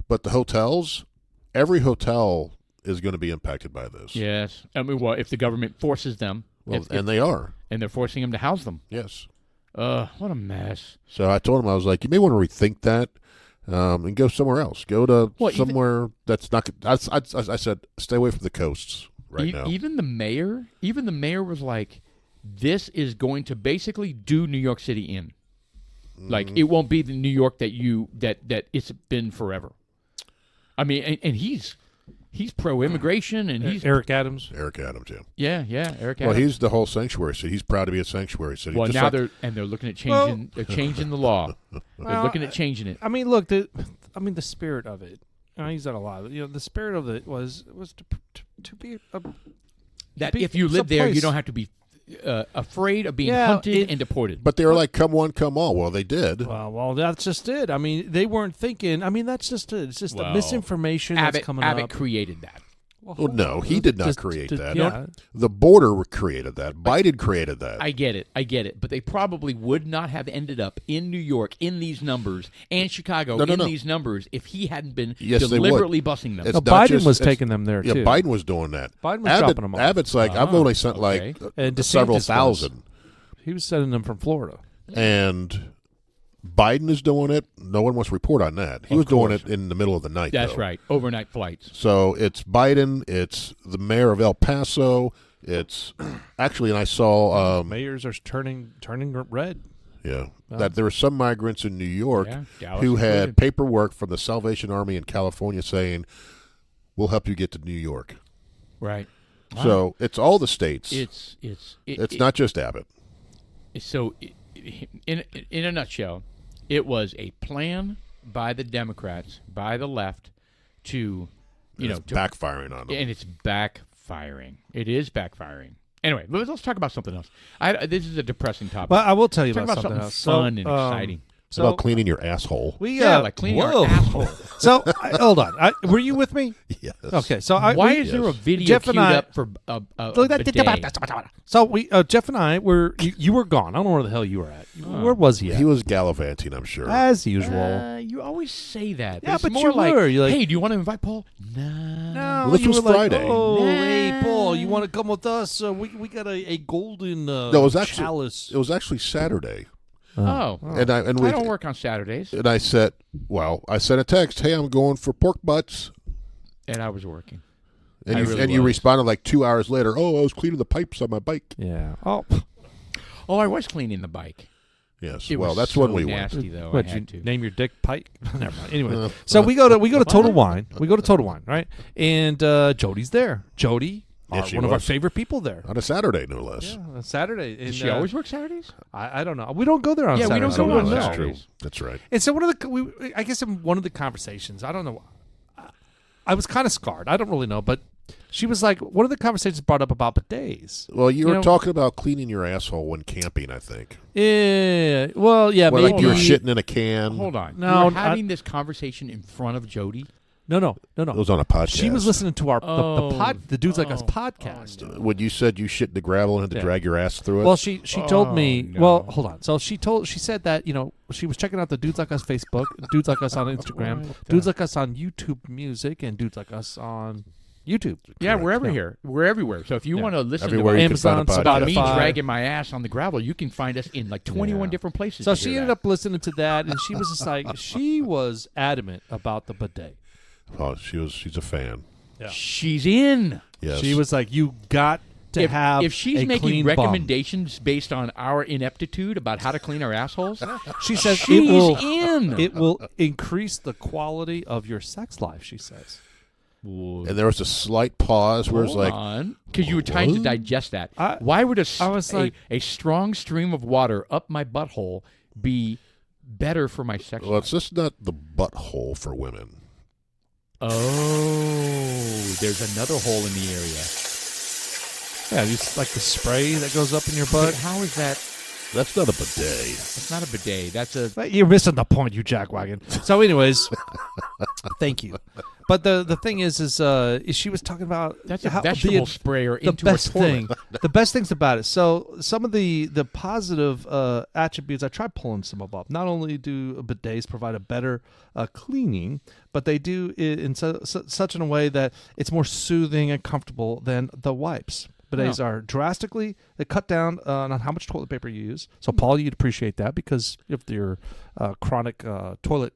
but the hotels, every hotel is going to be impacted by this. Yes. I mean, well, if the government forces them. And they are. And they're forcing them to house them. Yes. What a mess. So I told him, I was like, you may want to rethink that and go somewhere else. Go to somewhere that's not – I said, stay away from the coasts now. Even the mayor was like, this is going to basically do New York City in. Like, it won't be the New York that it's been forever. I mean, and he's pro-immigration, and he's Eric Adams. Yeah. Yeah, Eric Adams. Well, he's the whole sanctuary city. He's proud to be a sanctuary city. Well, now they're looking at changing. They're changing the law. They're looking at changing it. I mean, look, the spirit of it. I use that a lot. The spirit of it was to be if you live there, you don't have to be afraid of being hunted and deported. But they were like, come one, come all. Well, they did. Well, that's just it. I mean, they weren't thinking. I mean, that's just it. It's just the misinformation that's coming up. Abbott created that. Well, no, he did not create that. Yeah. The border created that. Biden created that. I get it. But they probably would not have ended up in New York in these numbers and Chicago these numbers if he hadn't been deliberately busing them. Biden was taking them there, too. Yeah, Biden was doing that. Biden was dropping them off. Abbott's like, I've only sent several thousand. He was sending them from Florida. And Biden is doing it. No one wants to report on that. He was doing it in the middle of the night. That's right. Overnight flights. So it's Biden. It's the mayor of El Paso. It's actually, and I saw mayors are turning red. Yeah, that there were some migrants in New York who had paperwork from the Salvation Army in California saying, "We'll help you get to New York." Right. Wow. So it's all the states. It's not just Abbott. So, in a nutshell, it was a plan by the Democrats, by the left, to backfiring on them, and it's backfiring. It is backfiring. Anyway, let's talk about something else. This is a depressing topic. Well, I will tell you about something else. Fun and exciting. It's about cleaning your asshole. Like cleaning your asshole. So, hold on. Were you with me? Yes. Okay. So, why is there a video queued up for a bidet? So, Jeff and I you were gone. I don't know where the hell you were at. Where was he at? He was gallivanting, I'm sure. As usual. You always say that. Yeah, but more you were. You're like, hey, do you want to invite Paul? No. Well, this was Friday. Hey, Paul, you want to come with us? We got a golden chalice. It was actually Saturday. And I don't work on Saturdays. And I said, I sent a text, hey, I'm going for pork butts. And I was working. And you responded like 2 hours later, I was cleaning the pipes on my bike. Yeah. I was cleaning the bike. Yes. That's so when we nasty, went. Though. What, I had to name your dick Pike? Never mind. Anyway, so we go to Total Wine. We go to Total Wine, right? And Jody's there. Jody. One of our favorite people there. On a Saturday, no less. Yeah, on Saturday. And, Does she always work Saturdays? I don't know. We don't go there on Saturdays. Yeah, we don't go on That's Saturdays. true. That's right. And so I guess in one of the conversations, I don't know, I was kind of scarred. I don't really know, but she was like, one of the conversations brought up about bidets. Well, you were know- talking about cleaning your asshole when camping, I think. Yeah. Well, yeah, Where, maybe. like you were shitting in a can. Hold on. No, you were having this conversation in front of Jody. No. It was on a podcast. She was listening to our Oh. the Dudes Like Us podcast. When you said you shit in the gravel and had to Yeah. drag your ass through it. Well, she told me. no. Well, hold on. So she said that she was checking out the Dudes Like Us Facebook, Dudes Like Us on Instagram, Dudes Like Us on YouTube Music, and Dudes Like Us on YouTube. Yeah, Correct. we're everywhere. So if you Yeah. want to listen Everywhere to you can find a Amazon, podcast. about me Spotify. dragging my ass on the gravel, you can find us in like 21 Yeah. different places. So to she hear ended that. up listening to that, and she was just like, she was adamant about the bidet. Oh, she's a fan. Yeah. She's in. Yes. She was like, you got to have If she's a making clean bum. recommendations based on our ineptitude about how to clean our assholes, She says she's it in. will increase the quality of your sex life. She says. And there was a slight pause where it's like, because you were trying to what? digest that. I- Why would I was like- a strong stream of water up my butthole be better for my sex well, life? it's just not the butthole for women. Oh, there's another hole in the area. Yeah, you like the spray that goes up in your But butt. how is that? That's not a bidet. It's not a bidet. That's a. You're missing the point, you jackwagon. So, anyways, thank you. But the thing is she was talking about That's a how vegetable sprayer the into best a toilet. thing. The best things about it. So some of the positive attributes, I tried pulling some of up. Not only do bidets provide a better cleaning, but they do it in such in a way that it's more soothing and comfortable than the wipes. Bidets are drastically, they cut down on how much toilet paper you use. So, Paul, you'd appreciate that because of your chronic toilet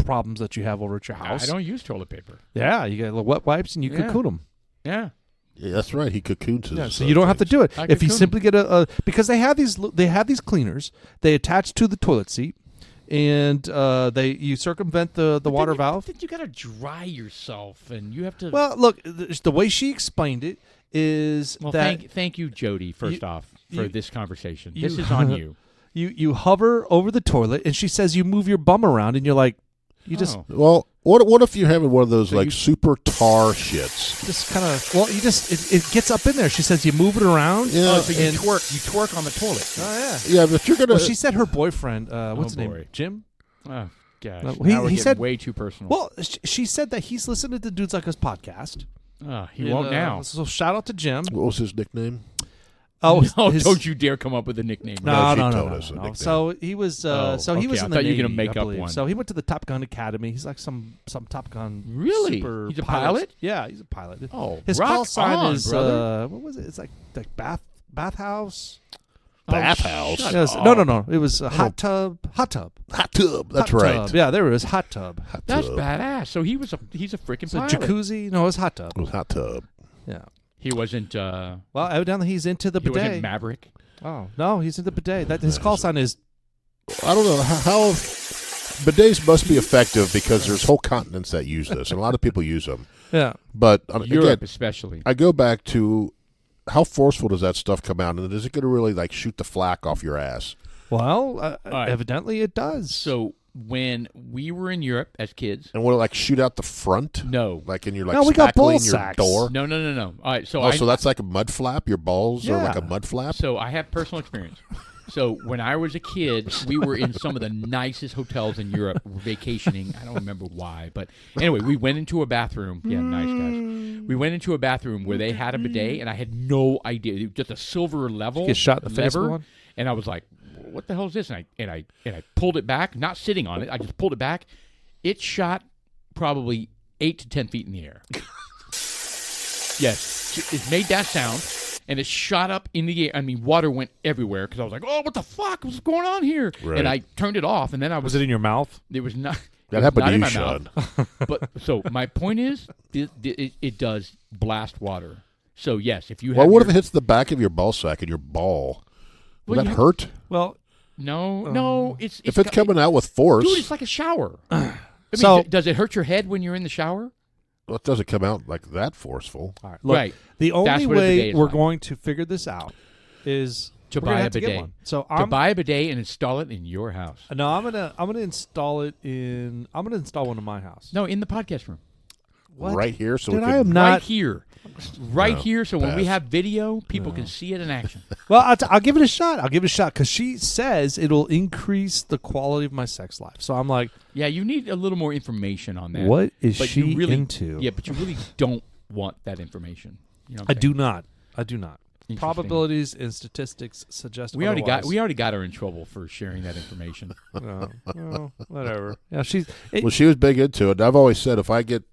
problems that you have over at your house. I don't use toilet paper. Yeah, you get little wet wipes and you Yeah. cocoon them. Yeah. Yeah, that's right. He cocoons his. Yeah, so you don't have to do it. I If you cocoon simply get because they have these cleaners, they attach to the toilet seat, and you circumvent the water valve. You got to dry yourself, and you have to. Well, look, the way she explained it is Well, that thank you, Jody. First off, for you- this conversation, you- this is on you. you hover over the toilet, and she says you move your bum around, and you're like, you just Oh. Well, what if you're having one of those So like you- super tar shits? kind of you just it gets up in there. She says you move it around. Yeah. Oh, so you and- twerk on the toilet. Oh yeah. Yeah, but you're gonna. Well, she said her boyfriend. What's his name? boy. Jim. Oh gosh, No, now he we're getting said- way too personal. Well, she said that he's listening to Dudes Like Us podcast. He And, won't now. So shout out to Jim. What was his nickname? Oh, No, his- don't you dare come up with a nickname. No, she no, told no, us a no. nickname. So he was. Oh, so he okay, was I in the thought you were Navy, gonna make I up believe. one. So he went to the Top Gun Academy. He's like some Top Gun. Really? Super He's a pilot? Yeah, he's a pilot. Oh, his rock call sign on, is brother. what was it? It's like bathhouse. Bathhouse. shut Yes, up. no. It was a hot tub. Hot tub. That's Hot right. tub. Yeah, there it is. Hot tub. Hot That's tub. badass. So he's a freaking It's a pilot. jacuzzi. No, it was hot tub. It was hot tub. Yeah. He wasn't. Well, evidently he's into the He wasn't bidet. Maverick. Oh no, he's into bidet. That his call sign is. I don't know how bidets must be effective because there's whole continents that use this, and a lot of people use them. Yeah. But Europe, again, especially. I go back to how forceful does that stuff come out, and is it going to really like shoot the flack off your ass? Well, right. evidently it does. So when we were in Europe as kids, And will it like shoot out the front? no, Like in your like No, we got spackling ball your sacks. door? no. All right, so Oh, so that's like a mud flap? Your balls are like Yeah. a mud flap? So I have personal experience. So when I was a kid, we were in some of the nicest hotels in Europe vacationing. I don't remember why, but anyway, we went into a bathroom. Yeah, nice guys. We went into a bathroom where they had a bidet, and I had no idea. It was just a silver level Get shot in the face with lever, one? and I was like, "What the hell is this?" And I pulled it back, not sitting on it. I just pulled it back. It shot probably 8 to 10 feet in the air. Yes, it made that sound. And it shot up in the air. I mean, water went everywhere because I was like, "Oh, what the fuck? What's going on here?" Right. And I turned it off. And then I was it in your mouth? it was not. That it was happened not to in you, my Sean. mouth. But so my point is, it does blast water. So yes, if you have Well, what if your- it hits the back of your ball sack and your ball? Will Well, that you- hurt? Well, no, it's If it's coming out with force, dude, it's like a shower. I mean, So- does it hurt your head when you're in the shower? well, it doesn't come out like that forceful. all right. Look, Right. the That's only what a bidet way is we're like. going to figure this out is To we're gonna buy a have to get bidet. one. So To buy a bidet and install it in your house. I'm gonna install it in. I'm gonna install one in my house. No, in the podcast room. What? right here. So Dude, we I can, am not. Right here. Right No, here. So when we pass. have video, people can see it in action. Well, I'll give it a shot. I'll give it a shot because she says it'll increase the quality of my sex life. So I'm like, Yeah, you need a little more information on that. what is But she you really, into? Yeah, but you really don't want that information. You know what I I'm do not. I do not. Interesting. Probabilities and statistics suggest We already otherwise. got her in trouble for sharing that information. Well, whatever. Yeah, she's. Well, she was big into it. I've always said if I get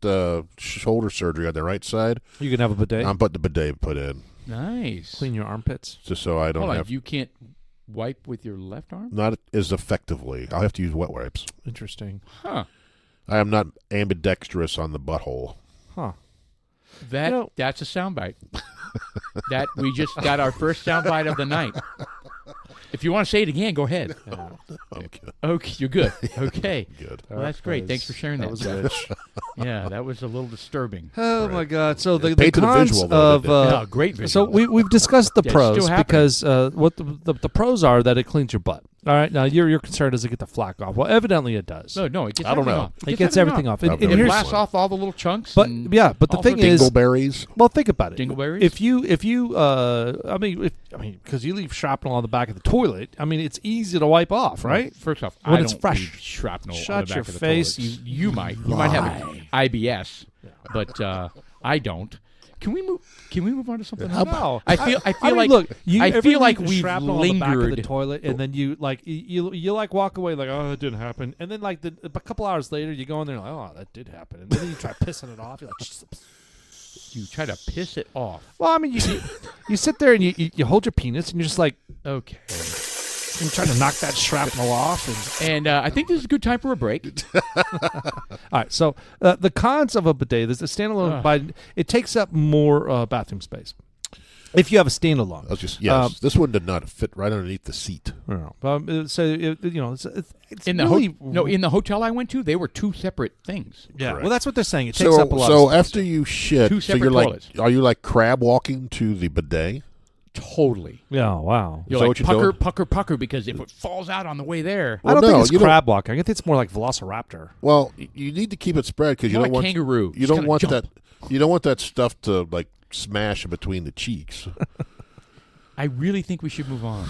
shoulder surgery on the right side, You can have a bidet. I'm putting the bidet put in Nice. Clean your armpits. just so I don't Hold on, have you can't wipe with your left arm? not as effectively. I'll have to use wet wipes. Interesting. Huh. I am not ambidextrous on the butthole. Huh. That that's a soundbite. That we just got our first soundbite of the night. If you want to say it again, go ahead. Okay, Okay, you're good. Okay. good. Well, that's great. Thanks for sharing that. That was rich. Yeah, that was a little disturbing. Oh my God! So the Painted a cons visual, though, of didn't Oh, great video. so we've discussed the Yeah, it's pros still happening. because what the pros are that it cleans your butt. All right, now your concern does it get the flack off? Well, evidently it does. No, it gets I don't everything know. off. It gets everything off. And I've never It Here's- blasts off all the little chunks. But and yeah, but the also thing is, Dingleberries. well, think about it. Dingleberries? If you because you leave shrapnel on the back of the toilet, I mean, it's easy to wipe off, right? First off, When I it's don't fresh. leave shrapnel Shut on the back your of the face. toilet. You might have IBS, but I don't. Can we move on to something else? No, I feel mean, like look, you I ever feel like leave we've shrapnel on the back of the lingered. toilet, and then you like you like walk away like, oh, it didn't happen, and then like a couple hours later you go in there like, oh, that did happen, and then you try pissing it off. You're like, You try to piss it off. well, I mean, you sit there and you hold your penis and you're just like, Okay. I'm trying to knock that shrapnel off. And I think this is a good time for a break. All right, so the cons of a bidet, there's a standalone bidet. It takes up more bathroom space if you have a standalone. I was just this one did not fit right underneath the seat. So it's In the really, in the hotel I went to, they were two separate things. yeah. Correct. Well, that's what they're saying. It takes up a lot. So of space. after you shit, Two so you're separate like, toilets. are you like crab walking to the bidet? Totally. Yeah, wow. You're that like what you're pucker, doing? pucker, because if it falls out on the way there, I don't Well, think no, it's you don't- crab walking. I think it's more like velociraptor. Well, you need to keep it spread because you More don't like want kangaroo. You Just don't kinda want jump. that. You don't want that stuff to like smash in between the cheeks. I really think we should move on.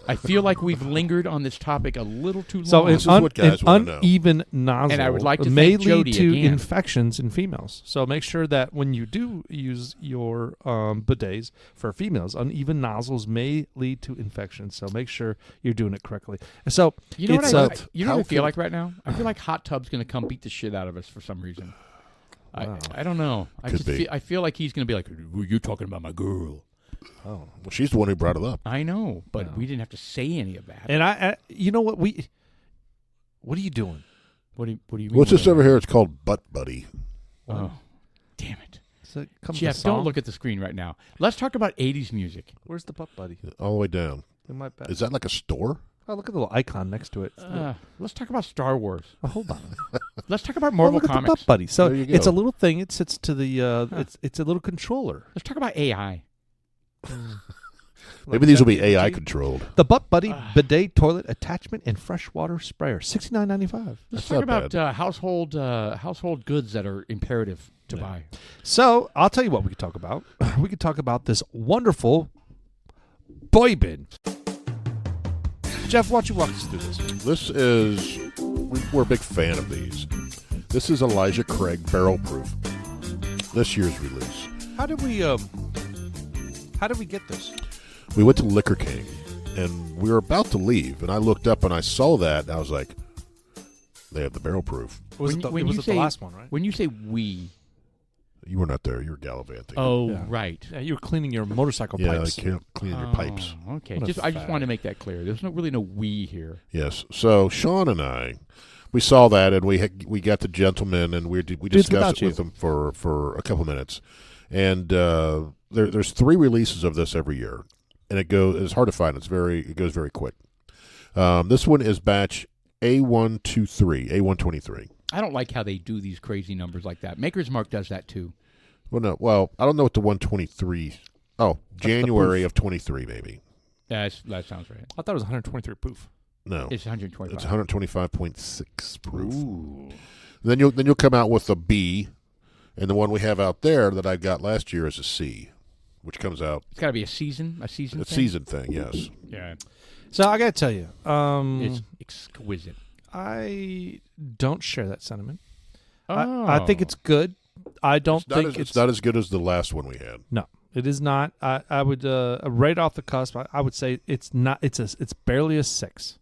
I feel like we've lingered on this topic a little too long. So This is what guys an wanna know. uneven nozzle And I would like to may thank lead Jody to again. infections in females. So make sure that when you do use your bidets for females, uneven nozzles may lead to infections. So make sure you're doing it correctly. So you know it's what I How feel can- like right now? I feel like hot tub's going to come beat the shit out of us for some reason. I don't know. Could be. I feel like he's going to be like, "Were you talking about my girl?" Well, she's the one who brought it up. I know, but we didn't have to say any of that. and I you know what what are you doing? What do you mean? What's this what over here? It's called Butt Buddy. Oh, damn it. So it comes Jeff, with a song? don't look at the screen right now. Let's talk about 80s music. Where's the butt buddy? All the way down. In my bed. Is that like a store? Oh, look at the little icon next to it. Let's talk about Star Wars. Oh, hold on. Let's talk about Oh, Marvel look at the Comics. butt buddy. So There you it's a go. little thing. It sits to the. It's a little controller. Let's talk about AI. Maybe these will be AI controlled. The Butt Buddy bidet toilet attachment and freshwater sprayer, $69.95. Let's That's talk not about household goods that are imperative to buy. So I'll tell you what we could talk about. We could talk about this wonderful boy bin. Jeff, why don't you walk us through this? This is we're a big fan of these. This is Elijah Craig Barrel Proof. This year's release. How did we get this? We went to Liquor King, and we were about to leave, and I looked up and I saw that, and I was like, they have the barrel proof. Was When it you the say- last one, right? When you say we, You were not there. You were gallivanting. oh, Yeah. right. Yeah, you were cleaning your motorcycle yeah, pipes. they can't clean your pipes. Oh, okay. What a I just fag. want to make that clear. There's really no we here. Yes. So Sean and I, we saw that, and we got the gentleman, and we without discussed it you. with him for a couple minutes, and there's 3 releases of this every year, and it's hard to find. It goes very quick. This one is batch A123. I don't like how they do these crazy numbers like that. Maker's Mark does that too. Well, I don't know what the 123. Oh, January of 23, maybe. That sounds right. I thought it was 123 proof. No, It's 125. it's 125.6 proof. Ooh. Then you'll come out with a B, And the one we have out there that I got last year is a C, which comes out. It's got to be a season A thing? season thing, yes. Yeah. So I got to tell you, It's exquisite. I don't share that sentiment. Oh. I think it's good. I don't think it's not as good as the last one we had. No, it is not. I would right off the cusp. I would say it's not. It's barely a 6.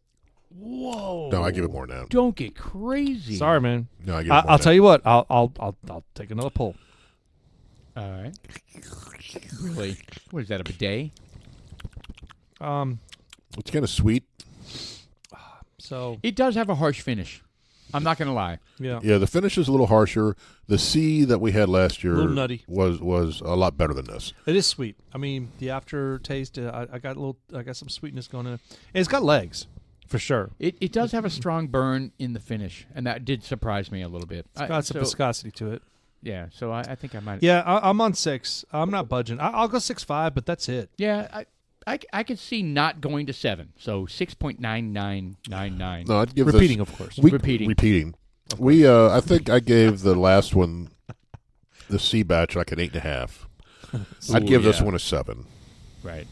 Whoa. No, I give it more now. Don't get crazy. Sorry, man. No, I give it more I'll tell you what. I'll take another pull. All right. Really? What is that, a bidet? It's kind of sweet. So It does have a harsh finish. I'm not going to lie. yeah. Yeah, the finish is a little harsher. The C that we had last year Little nutty. was a lot better than this. It is sweet. I mean, the aftertaste. I got some sweetness going in it. And it's got legs, for sure. It does have a strong burn in the finish, and that did surprise me a little bit. It's got some viscosity to it. Yeah, so I think I might. Yeah, I'm on 6. I'm not budging. I'll go 6.5, but that's it. Yeah, I could see not going to 7, so 6.9999. No, I'd give Repeating, this, of course. Repeating. We I think I gave the last one, the C batch, like an 8.5. I'd give this one a 7. Right.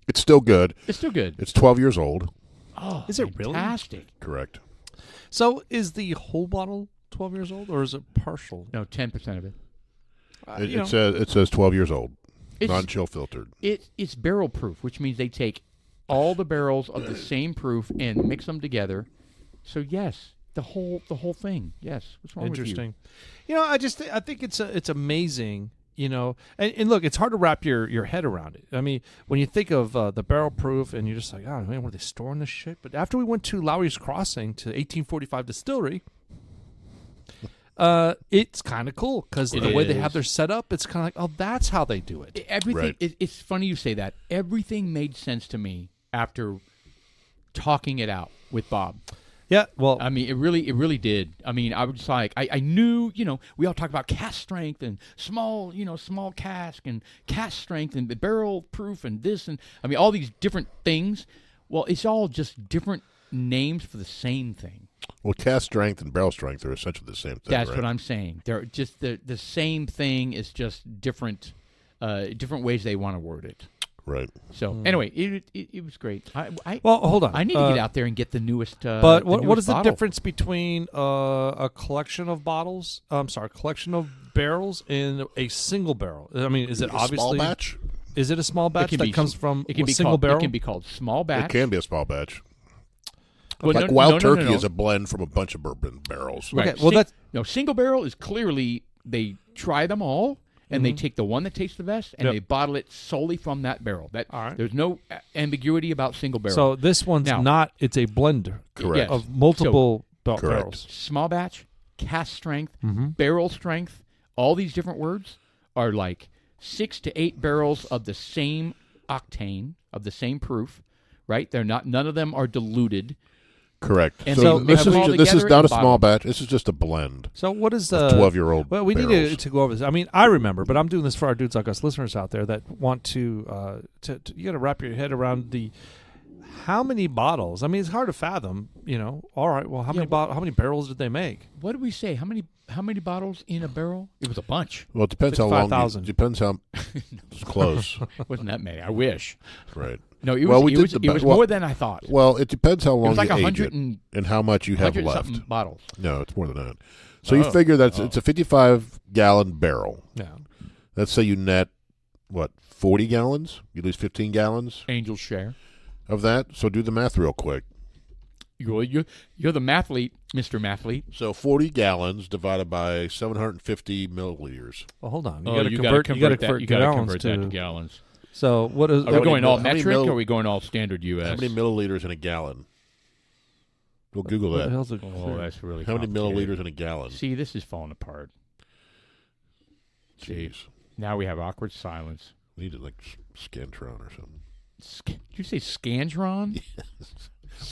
It's still good. It's still good. It's 12 years old. Oh, Is it really? fantastic. Correct. So is the whole bottle 12 years old, or is it partial? No, 10% of it. It says 12 years old. It's- Non-chill filtered. It's barrel proof, which means they take all the barrels of the same proof and mix them together. So yes, the whole thing. Yes. What's wrong with you? Interesting. I think it's amazing. And look, it's hard to wrap your head around it. I mean, when you think of the barrel proof, and you're just like, oh man, were they storing this shit? But after we went to Lowry's Crossing to 1845 Distillery, it's kind of cool because the way they have their setup, it's kind of like, oh, that's how they do it. Everything. Right. It's funny you say that. Everything made sense to me after talking it out with Bob. Yeah, well, I mean, it really did. I mean, I was just like, I knew, we all talk about cask strength and small cask and cask strength and the barrel proof and this and I mean all these different things. Well, it's all just different names for the same thing. Well, cask strength and barrel strength are essentially the same thing. That's right? what I'm saying. They're just the same thing. It's just different ways they want to word it. Right. So anyway, it was great. well, hold on. I need to get out there and get the newest. But what newest is the bottle. difference between a collection of bottles? A collection of barrels and a single barrel. I mean, is it A obviously small batch? Is it a small batch can that be- comes from It can a be single called, barrel? It can be called small batch. It can be a small batch. Well, Like no, Wild no, Turkey no. is a blend from a bunch of bourbon barrels. Right. Okay, well, that's- single barrel is clearly they try them all and they take the one that tastes the best and Yep. they bottle it solely from that barrel. That All right. There's no ambiguity about single barrel. So this one's Now- not. It's a blend Correct. of multiple Correct. barrels. small batch, cask strength, Mm-hmm. barrel strength, all these different words are like 6 to 8 barrels of the same octane, of the same proof, right? They're not. None of them are diluted. Correct. And So they this have them all is this is together not and a small bottled. batch. This is just a blend. So what is Of 12-year-old Well, we need barrels. to go over this. I mean, I remember, but I'm doing this for our dudes like us listeners out there that want to you got to wrap your head around how many bottles. I mean, it's hard to fathom. All right. Well, how many barrels did they make? What did we say? How many bottles in a barrel? It was a bunch. Well, it depends how long. 55,000. Depends how. It's close. Wasn't that many? I wish. Right. No, it was. Well, we it did was, the it was ba- well- more than I thought. Well, it depends how It long was like you age 100 it and how much you have 100 left. something bottles. No, it's more than that. So you figure that it's a 55-gallon barrel. Yeah. Let's say you net, 40 gallons? You lose 15 gallons Angel's share. of that? So do the math real quick. You're the mathlete, Mr. Mathlete. So 40 gallons divided by 750 milliliters. Well, hold on. You got to convert that. You got to gallons convert that to gallons. So what is? Are we going all how many metric or are we going all standard U.S.? How many milliliters in a gallon? We'll Google What the that. hell's it? Oh, that's really How many complicated. milliliters in a gallon? See, this is falling apart. Jeez. Now we have awkward silence. We need like Scantron or something. Did you say Scantron?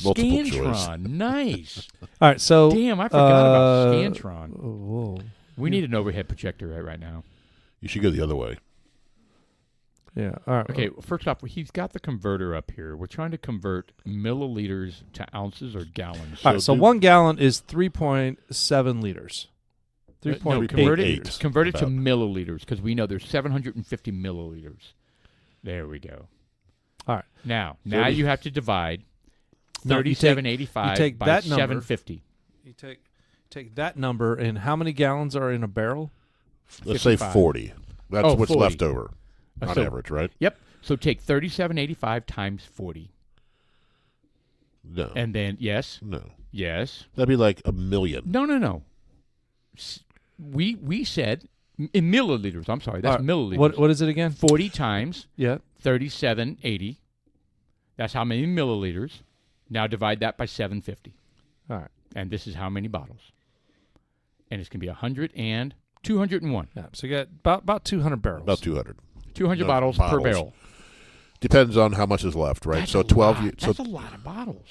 Multiple choice. Scantron, nice. All right. So Damn, I forgot about Scantron. Whoa. We need an overhead projector right now. You should go the other way. Yeah. All right. Okay, first off, he's got the converter up here. We're trying to convert milliliters to ounces or gallons. All right. So 1 gallon is 3.7 liters. 3.88. Convert it to about. milliliters because we know there's 750 milliliters. There we go. All right. Now 30. you have to divide No, you take- 3785 you take by that number. 750. You take that number, and how many gallons are in a barrel? Let's say 55. 40. That's Oh, what's 40. left over on So- average, right? Yep. So take 3785 times 40. No. And then, yes. That'd be like a million. No. We said in milliliters. I'm sorry. That's milliliters. What is it again? 40 times Yeah. 3780. That's how many milliliters. Now divide that by 750. All right. And this is how many bottles. And it's going to be 100 and 201. Yeah. So you got about 200 barrels. About 200. 200 No, bottles per bottles. barrel. Depends on how much is left, right? That's so a 12. lot. That's a lot of bottles.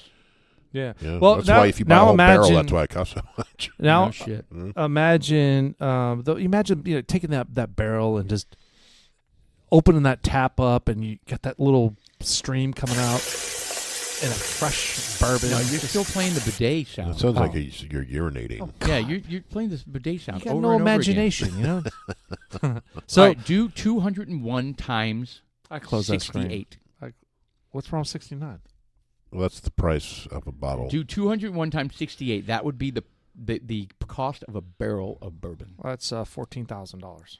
Yeah. Yeah. Well, that's now, why if you buy a now whole imagine, barrel, that's why it costs so much. Now, No shit. imagine, taking that barrel and just opening that tap up, and you got that little stream coming out, and a fresh bourbon. No, you're still playing the bidet sound. It sounds like you're urinating. Yeah, you're playing this bidet sound You got over no and over again. imagination, you know. So So all right, do 201 times I close that screen. 68. What's wrong with 69? Well, that's the price of a bottle. Do 201 times 68. That would be the cost of a barrel of bourbon. Well, that's $14,000.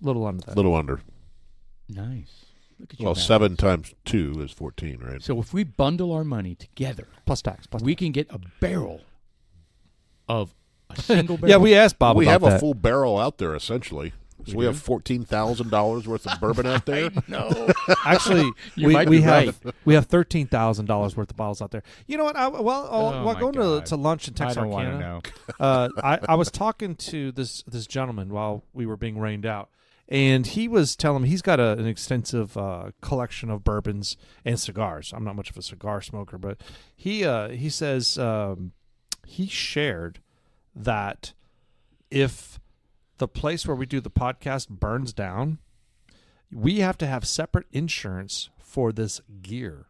Little under that. Little under. Nice. Look at you. Well, 7 times 2 is 14, right? So if we bundle our money together, Plus tax. we can get a barrel of a single barrel. Yeah, we asked Bob we about have that. a full barrel out there, essentially. So we have $14,000 worth of bourbon out there. No. Actually, You might be have $13,000 worth of bottles out there. You know what? While my going God. to lunch in I don't Texarkana, want to know. I was talking to this gentleman while we were being rained out, and he was telling me he's got an extensive collection of bourbons and cigars. I'm not much of a cigar smoker, but he says he shared that if the place where we do the podcast burns down, we have to have separate insurance for this gear,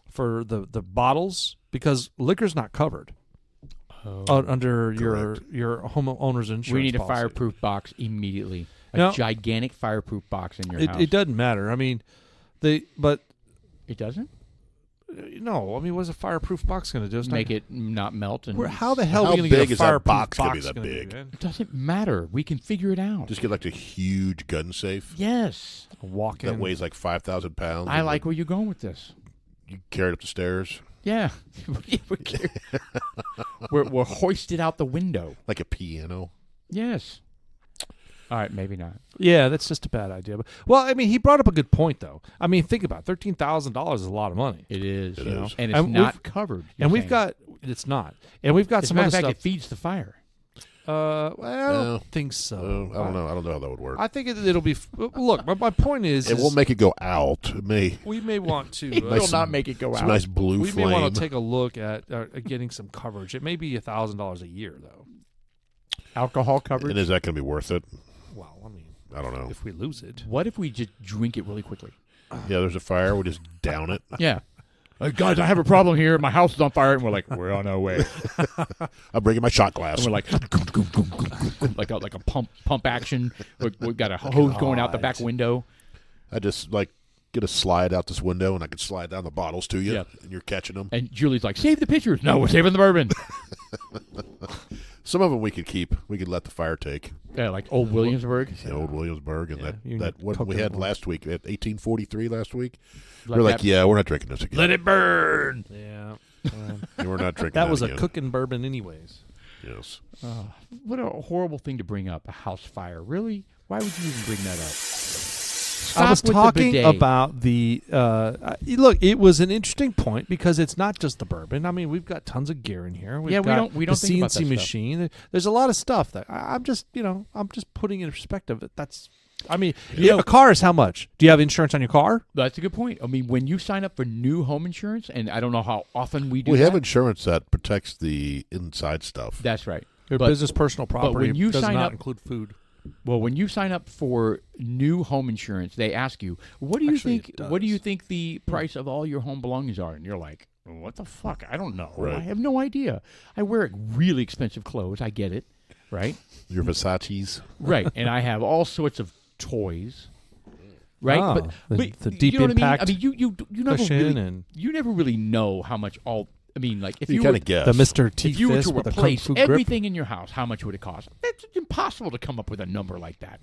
for the bottles, because liquor's not covered under your homeowner's insurance. We need a policy. fireproof box immediately. A No. gigantic fireproof box in your house. It doesn't matter. I mean, but It doesn't? no. I mean, what's a fireproof box going to do? It's Make it not melt. And How the hell How are we going to get big a is that fireproof box gonna be that gonna big? man? It doesn't matter. We can figure it out. Just get like a huge gun safe Yes. A walk-in. that weighs like 5,000 pounds. I and like where you're going with this. You carry it up the stairs Yeah. we're hoisted out the window. like a piano. Yes. All right, maybe not. Yeah, that's just a bad idea. But, well, I mean, he brought up a good point, though. I mean, think about it. $13,000 is a lot of money. It is. It you know, is. and it's And not we've- covered. And you're we've saying. got, it's not. And we've got As a some matter other of fact, stuff. it feeds the fire. Well, I No. don't think so. I don't know. I don't know how that would work. I think it'll be. Look, my point is, It won't make it go out. It may. we may want to. It will not make it go It's out. a nice blue we flame. may want to take a look at getting some coverage. It may be $1,000 a year, though. Alcohol coverage. And is that going to be worth it? Well, I mean, I don't know. if we lose it, What if we just drink it really quickly? Yeah, there's a fire. We just down it. Yeah. Guys, I have a problem here. My house is on fire, and we're like, we're on our way. I'm bringing my shot glass. And we're like, like a pump action. We've got a hose going out the back window. I just like get a slide out this window, and I can slide down the bottles to you, Yeah. and you're catching them. And Julie's like, save the pictures. No, we're saving the bourbon. Some of them we could keep. We could let the fire take. Yeah, like old Williamsburg. The old Williamsburg and you that what cook we it had more. last week at 1843 last week. Let We're like, that- yeah, we're not drinking this again. Let it burn. yeah, We're not drinking that was again. a cooking bourbon, anyways. Yes. What a horrible thing to bring up, a house fire. Really? Why would you even bring that up? I was Stop with the talking bidet. about the look. It was an interesting point because it's not just the bourbon. I mean, we've got tons of gear in here. We've Yeah, got we don't the think about that CNC stuff. machine. There's a lot of stuff that I'm just putting in perspective. That's, I mean, You know- a car is how much? Do you have insurance on your car? That's a good point. I mean, when you sign up for new home insurance, and I don't know how often we do We that. have insurance that protects the inside stuff. That's right. Your But- business personal property when you does sign not up- include food. Well, when you sign up for new home insurance, they ask you, "What do you Actually, think? it What do you does. think the price of all your home belongings are?" And you're like, "What the fuck? I don't know. Right. I have no idea. I wear really expensive clothes. I get it, right? Your Versace's. Right, and I have all sorts of toys. Right, Oh, but the deep you know impact what I mean? You never cushion really and you never really know how much all. I mean, like if You you kind were, of guess. the Mr. T if you were fist to with a kung replace fu grip. everything in your house, how much would it cost? It's impossible to come up with a number like that,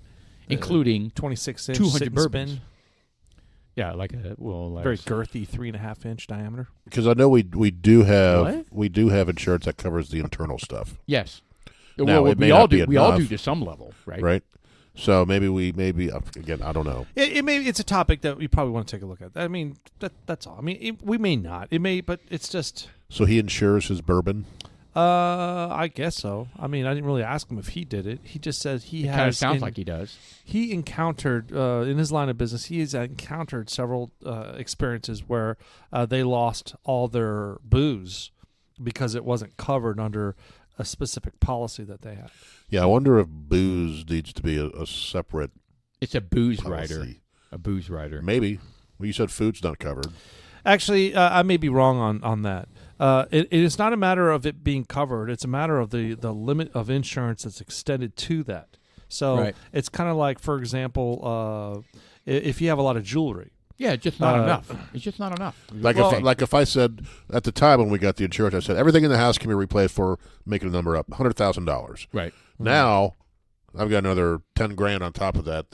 including 26-inch 200 sit and bourbons. spin, yeah, like a very girthy 3.5-inch diameter. Because I know we do have What? insurance that covers the internal stuff, yes. Now, well, it may we all not be do. We all do enough. to some level, right? right? So maybe again, I don't know. It's a topic that we probably want to take a look at. I mean, that's all. I mean, we may not. It may, but it's just. So he insures his bourbon. I guess so. I mean, I didn't really ask him if he did it. He just said he It kind of has. sounds like he does. He encountered in his line of business. He has encountered several experiences where they lost all their booze because it wasn't covered under a specific policy that they had. Yeah, I wonder if booze needs to be a separate It's a booze policy. rider. A booze rider. Maybe. Well, you said food's not covered. Actually, I may be wrong on that. It's not a matter of it being covered. It's a matter of the limit of insurance that's extended to that. So Right. it's kind of like, for example, if you have a lot of jewelry. Yeah, it's just not enough. It's just not enough. Like Well, if I said at the time when we got the insurance, I said everything in the house can be replaced for making a number up $100,000. right. Now I've got another $10,000 on top of that.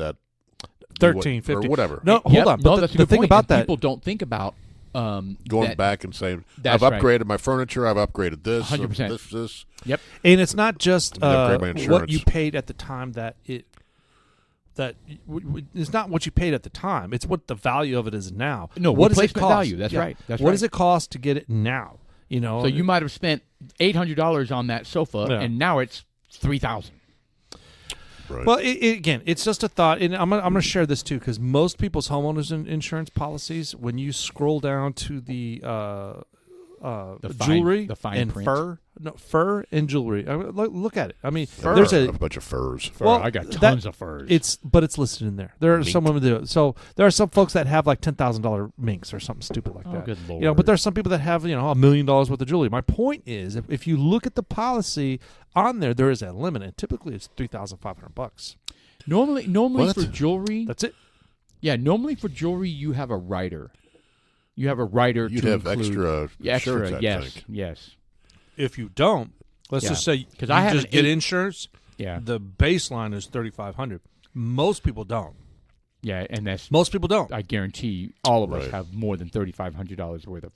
13, or 15. whatever. No, hold Yep. on. No, But that's a the good thing point. about And that, people don't think about Going that- back and saying That's I've right. upgraded my furniture, I've upgraded this, 100%. this. Yep. and it's not just You upgrade my what insurance. you paid at the time it's not what you paid at the time. It's what the value of it is now. No, what does it replacement cost? value. That's right. That's what right. does it cost to get it now? You know, So you might have spent $800 on that sofa, Yeah. and now it's $3,000. Right. Well, again, it's just a thought, and I'm gonna share this too because most people's homeowners insurance policies, when you scroll down to the jewelry the fine and print. fur and jewelry, look at it. I mean, I there's have a a bunch of furs. Well, I got that- tons of furs. but it's listed in there. There are some women that do it. So there are some folks that have like $10,000 minks or something stupid like Oh, that. good You know, Lord. but there are some people that have $1 million worth of jewelry. My point is, if you look at the policy on there is a limit, and typically it's $3,500. Normally What? for jewelry, That's it. yeah. Normally for jewelry, you have a rider. You have a rider. You'd to have include, extra insurance, I Yes, think. yes, If you don't, let's Yeah. just say 'Cause you I have just an get eight- insurance. yeah, The baseline is $3,500. Most people don't. yeah. And that's Most people don't. I guarantee all of us Right. have more than $3,500 worth of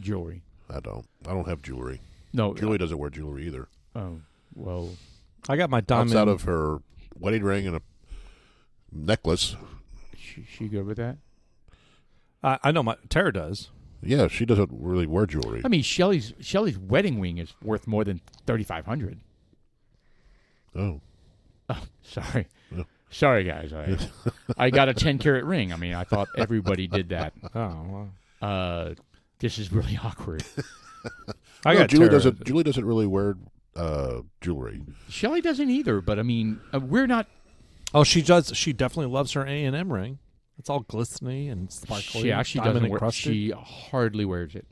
jewelry. I don't have jewelry. No, Julie doesn't wear jewelry either. oh well. I got my diamond. Outside of her wedding ring and a necklace. She good with that? I know Tara does. Yeah, she doesn't really wear jewelry. I mean, Shelley's wedding ring is worth more than $3,500. Oh. Oh, sorry. Yeah. Sorry, guys. I got a 10-carat ring. I mean, I thought everybody did that. Oh, well. This is really awkward. I No, got Julie Tara. Julie doesn't really wear jewelry. Shelley doesn't either, but I mean, we're not. Oh, she does. She definitely loves her A&M ring. It's all glistening and sparkly. She actually diamond doesn't wear. encrusted. She hardly wears it.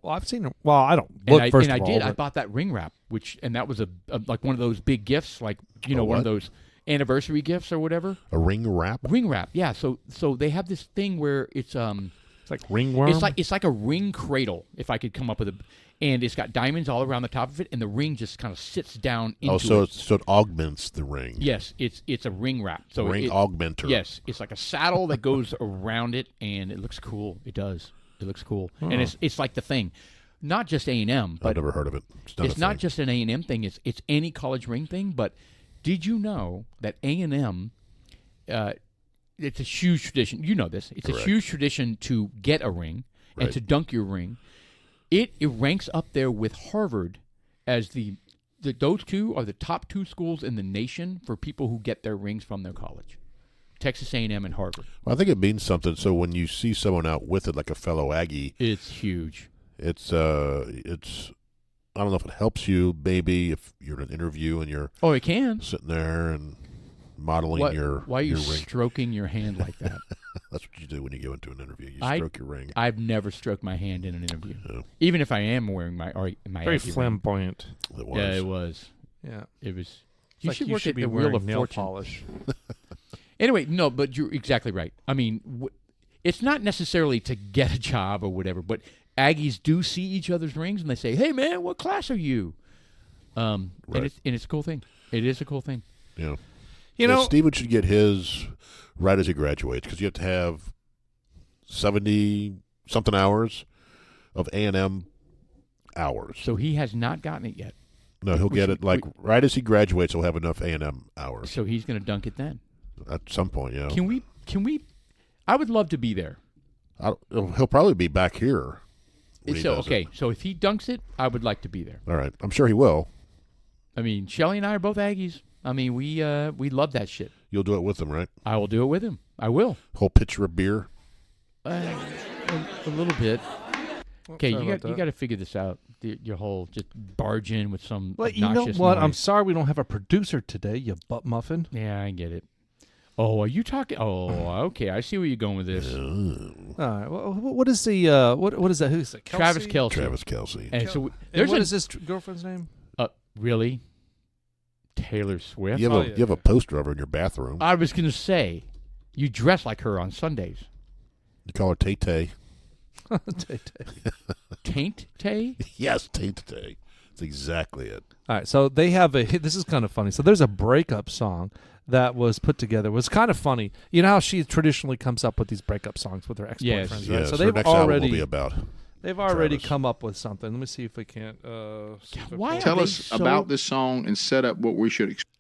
Well, I've seen her. Well, I don't look And first I of all. did. I but- bought that ring wrap, and that was a like one of those big gifts, like one of what? those anniversary gifts or whatever. A ring wrap? Ring wrap, yeah. So they have this thing where it's It's like ringworm. it's like a ring cradle, if I could come up with and it's got diamonds all around the top of it, and the ring just kind of sits down into it. So it augments the ring. Yes, it's a ring wrap. So ring it, augmenter. Yes, it's like a saddle that goes around it, and it looks cool. It does. It looks cool, and it's like the thing, not just A&M, I've but never heard of it. it's not thing. just an A&M thing. It's any college ring thing. But did you know that A&M? It's a huge tradition. You know this. It's Correct. a huge tradition to get a ring and Right. to dunk your ring. It ranks up there with Harvard as those two are the top two schools in the nation for people who get their rings from their college. Texas A&M and Harvard. Well, I think it means something. So when you see someone out with it, like a fellow Aggie, It's huge. it's I don't know if it helps you. Maybe if you're in an interview and you're Oh, it can. sitting there and modeling Why are you your ring. stroking your hand like that? That's what you do when you go into an interview. You I- stroke your ring. I've never stroked my hand in an interview, Yeah. even if I am wearing my very Aggie ring. flamboyant. It was. Yeah, it was. Yeah. It was. You Like should you work should at be the Wheel wearing of nail Fortune. polish. Anyway, no, but you're exactly right. I mean, it's not necessarily to get a job or whatever, but Aggies do see each other's rings and they say, "Hey, man, what class are you?" And it's a cool thing. It is a cool thing. Yeah. You know, Steven should get his right as he graduates because you have to have 70-something hours of A&M hours. So he has not gotten it yet. No, he'll get it right as he graduates. He'll have enough A&M hours So he's going to dunk it then. at some point. Yeah, Can we? I would love to be there. he'll probably be back here. When he So does okay, it. so if he dunks it, I would like to be there. All right, I'm sure he will. I mean, Shelly and I are both Aggies. I mean, we love that shit. You'll do it with him, right? I will do it with him. I will. Whole pitcher of beer. A little bit. Okay, sorry you about that. got to figure this out. Your whole just barge in with some well, you know obnoxious what? noise. I'm sorry we don't have a producer today, you butt muffin. Yeah, I get it. Oh, are you talking? Oh, okay. I see where you're going with this. All right. Well, what is the what is that? Who's it? Kelsey? Travis Kelce. Travis Kelce. And so And there's what is his girlfriend's name? really Taylor Swift. You have yeah, you have a poster of her in your bathroom. I was gonna say, you dress like her on Sundays. You call her Tay Tay. Taint Tay? Yes, Tay Tay. That's exactly it. All right. So they have a. This is kind of funny. So there's a breakup song that was put together. It was kind of funny. You know how she traditionally comes up with these breakup songs with her ex-boyfriends, right? Yes. So her they've next album already will be about. they've already Travis. come up with something. Let me see if we can't. Why Tell are us they so- about this song and set up what we should expect.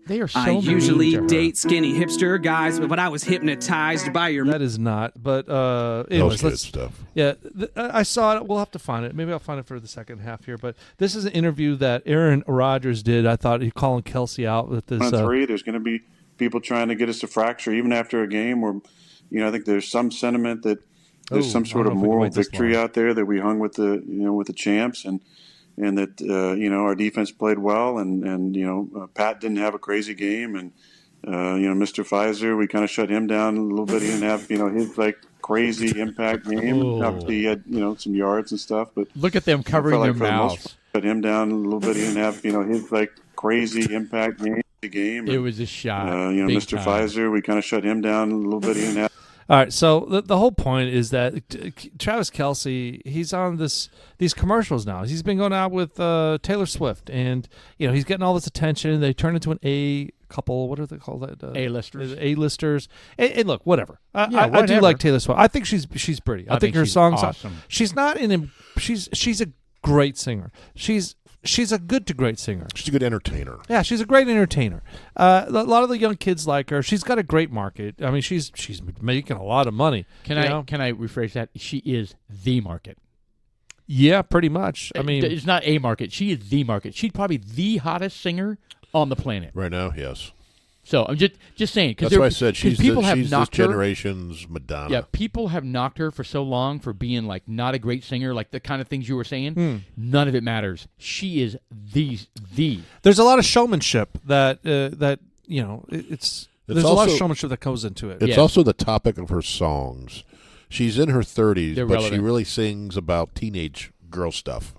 They are so I mean usually to her. date skinny hipster guys, but I was hypnotized by your. That is not. But That was anyways, good let's. stuff. Yeah, I saw it. We'll have to find it. Maybe I'll find it for the second half here. But this is an interview that Aaron Rodgers did. I thought he'd calling Kelsey out with this. There's going to be people trying to get us to fracture even after a game where, I think there's some sentiment that there's some sort of moral victory out there that we hung with the champs and that, our defense played well and Pat didn't have a crazy game and, Mr. Pfizer, we kind of shut him down a little bit. He didn't have, his crazy impact game. Oh. Obviously he had, some yards and stuff, but Look at them covering their for the most mouths. part, shut him down a little bit. He didn't have, his crazy impact game. It was a shot. Big Mr. time. Pfizer, we kind of shut him down a little bit. He didn't have. All right, so the whole point is that Travis Kelce, he's on these commercials now. He's been going out with Taylor Swift, and he's getting all this attention. They turn into an A couple. What are they called? A-listers. A-listers. And look, whatever. I do whatever. like Taylor Swift. I think she's pretty. I think her she's songs. awesome. She's not she's a great singer. She's a good to great singer. She's a good entertainer. Yeah, she's a great entertainer. A lot of the young kids like her. She's got a great market. I mean, she's making a lot of money. Can I rephrase that? She is the market. Yeah, pretty much. I mean, it's not a market. She is the market. She's probably the hottest singer on the planet. Right now, yes. So I'm just saying because That's why I said she's people have this knocked her. generation's Madonna. Yeah, people have knocked her for so long for being like not a great singer, like the kind of things you were saying. None of it matters. She is the. There's a lot of showmanship that there's a lot of also- showmanship that goes into it. It's Yeah. also the topic of her songs. She's in her 30s, They're but she relevant. really sings about teenage girl stuff.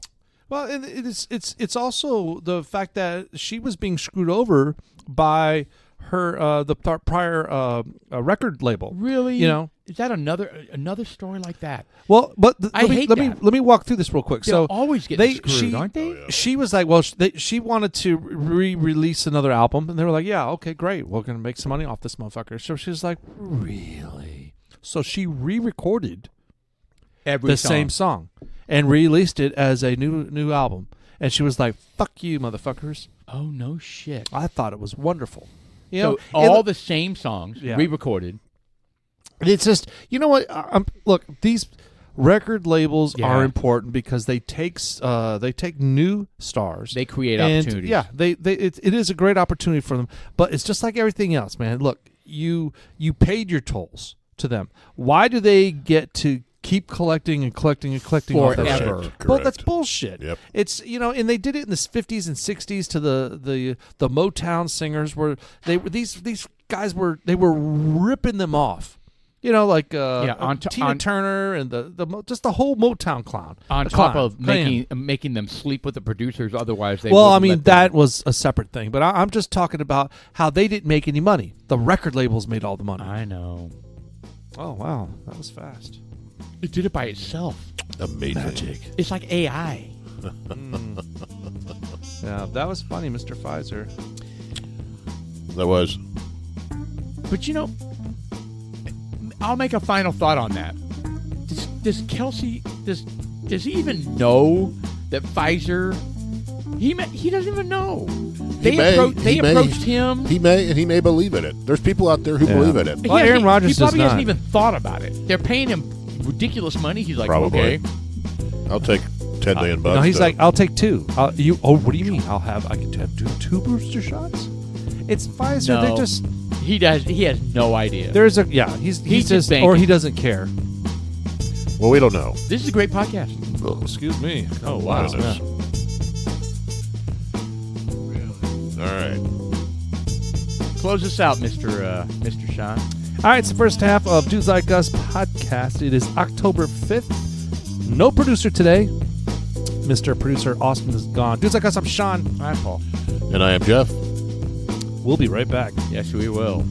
Well, and it's also the fact that she was being screwed over by her the prior record label. Really? Is that another story like that? Well, but I hate let that. me walk through this real quick. They'll So always get screwed, aren't they? Oh, yeah. She was like, well, she wanted to re-release another album, and they were like, yeah, okay, great, we're gonna make some money off this motherfucker. So she was like, really? So she re-recorded Every the song. same song and released it as a new album, and she was like, fuck you, motherfuckers. Oh no shit! I thought it was wonderful. You So know, all and the same songs Yeah. re-recorded. it's just, you know what? Look, these record labels Yeah. are important because they take new stars. They create and, opportunities. Yeah, it is a great opportunity for them. But it's just like everything else, man. Look, you paid your tolls to them. Why do they get to keep collecting and collecting and collecting off that Forever. shit? Correct. Well, that's bullshit. Yep. It's and they did it in the 50s and 60s to the Motown singers where these guys were ripping them off. You know, like on Tina Turner and just the whole Motown clown. On top of making them sleep with the producers, otherwise they. Well, I mean that was a separate thing, but I'm just talking about how they didn't make any money. The record labels made all the money. I know. Oh wow, that was fast. It did it by itself. Amazing. Magic. It's like AI. Yeah, that was funny, Mr. Pfizer. That was. But I'll make a final thought on that. Does Kelsey does he even know that Pfizer? He doesn't even know. They approached him. He may believe in it. There's people out there who believe in it. Well, Aaron Rodgers he probably does hasn't not. even thought about it. They're paying him ridiculous money. He's like, Probably. okay, I'll take $10 million. No, he's like, I'll take 2. What do you mean? I can have two booster shots? It's Pfizer. No. They're just. He has no idea. He's just banking. or he doesn't care. Well, we don't know. This is a great podcast. Oh, excuse me. Oh wow. Goodness. All right. Close us out, Mr. Sean. All right, it's the first half of Dudes Like Us podcast. It is October 5th. No producer today. Mr. Producer Austin is gone. Dudes Like Us, I'm Sean. Hi, Paul. And I am Jeff. We'll be right back. Yes, we will.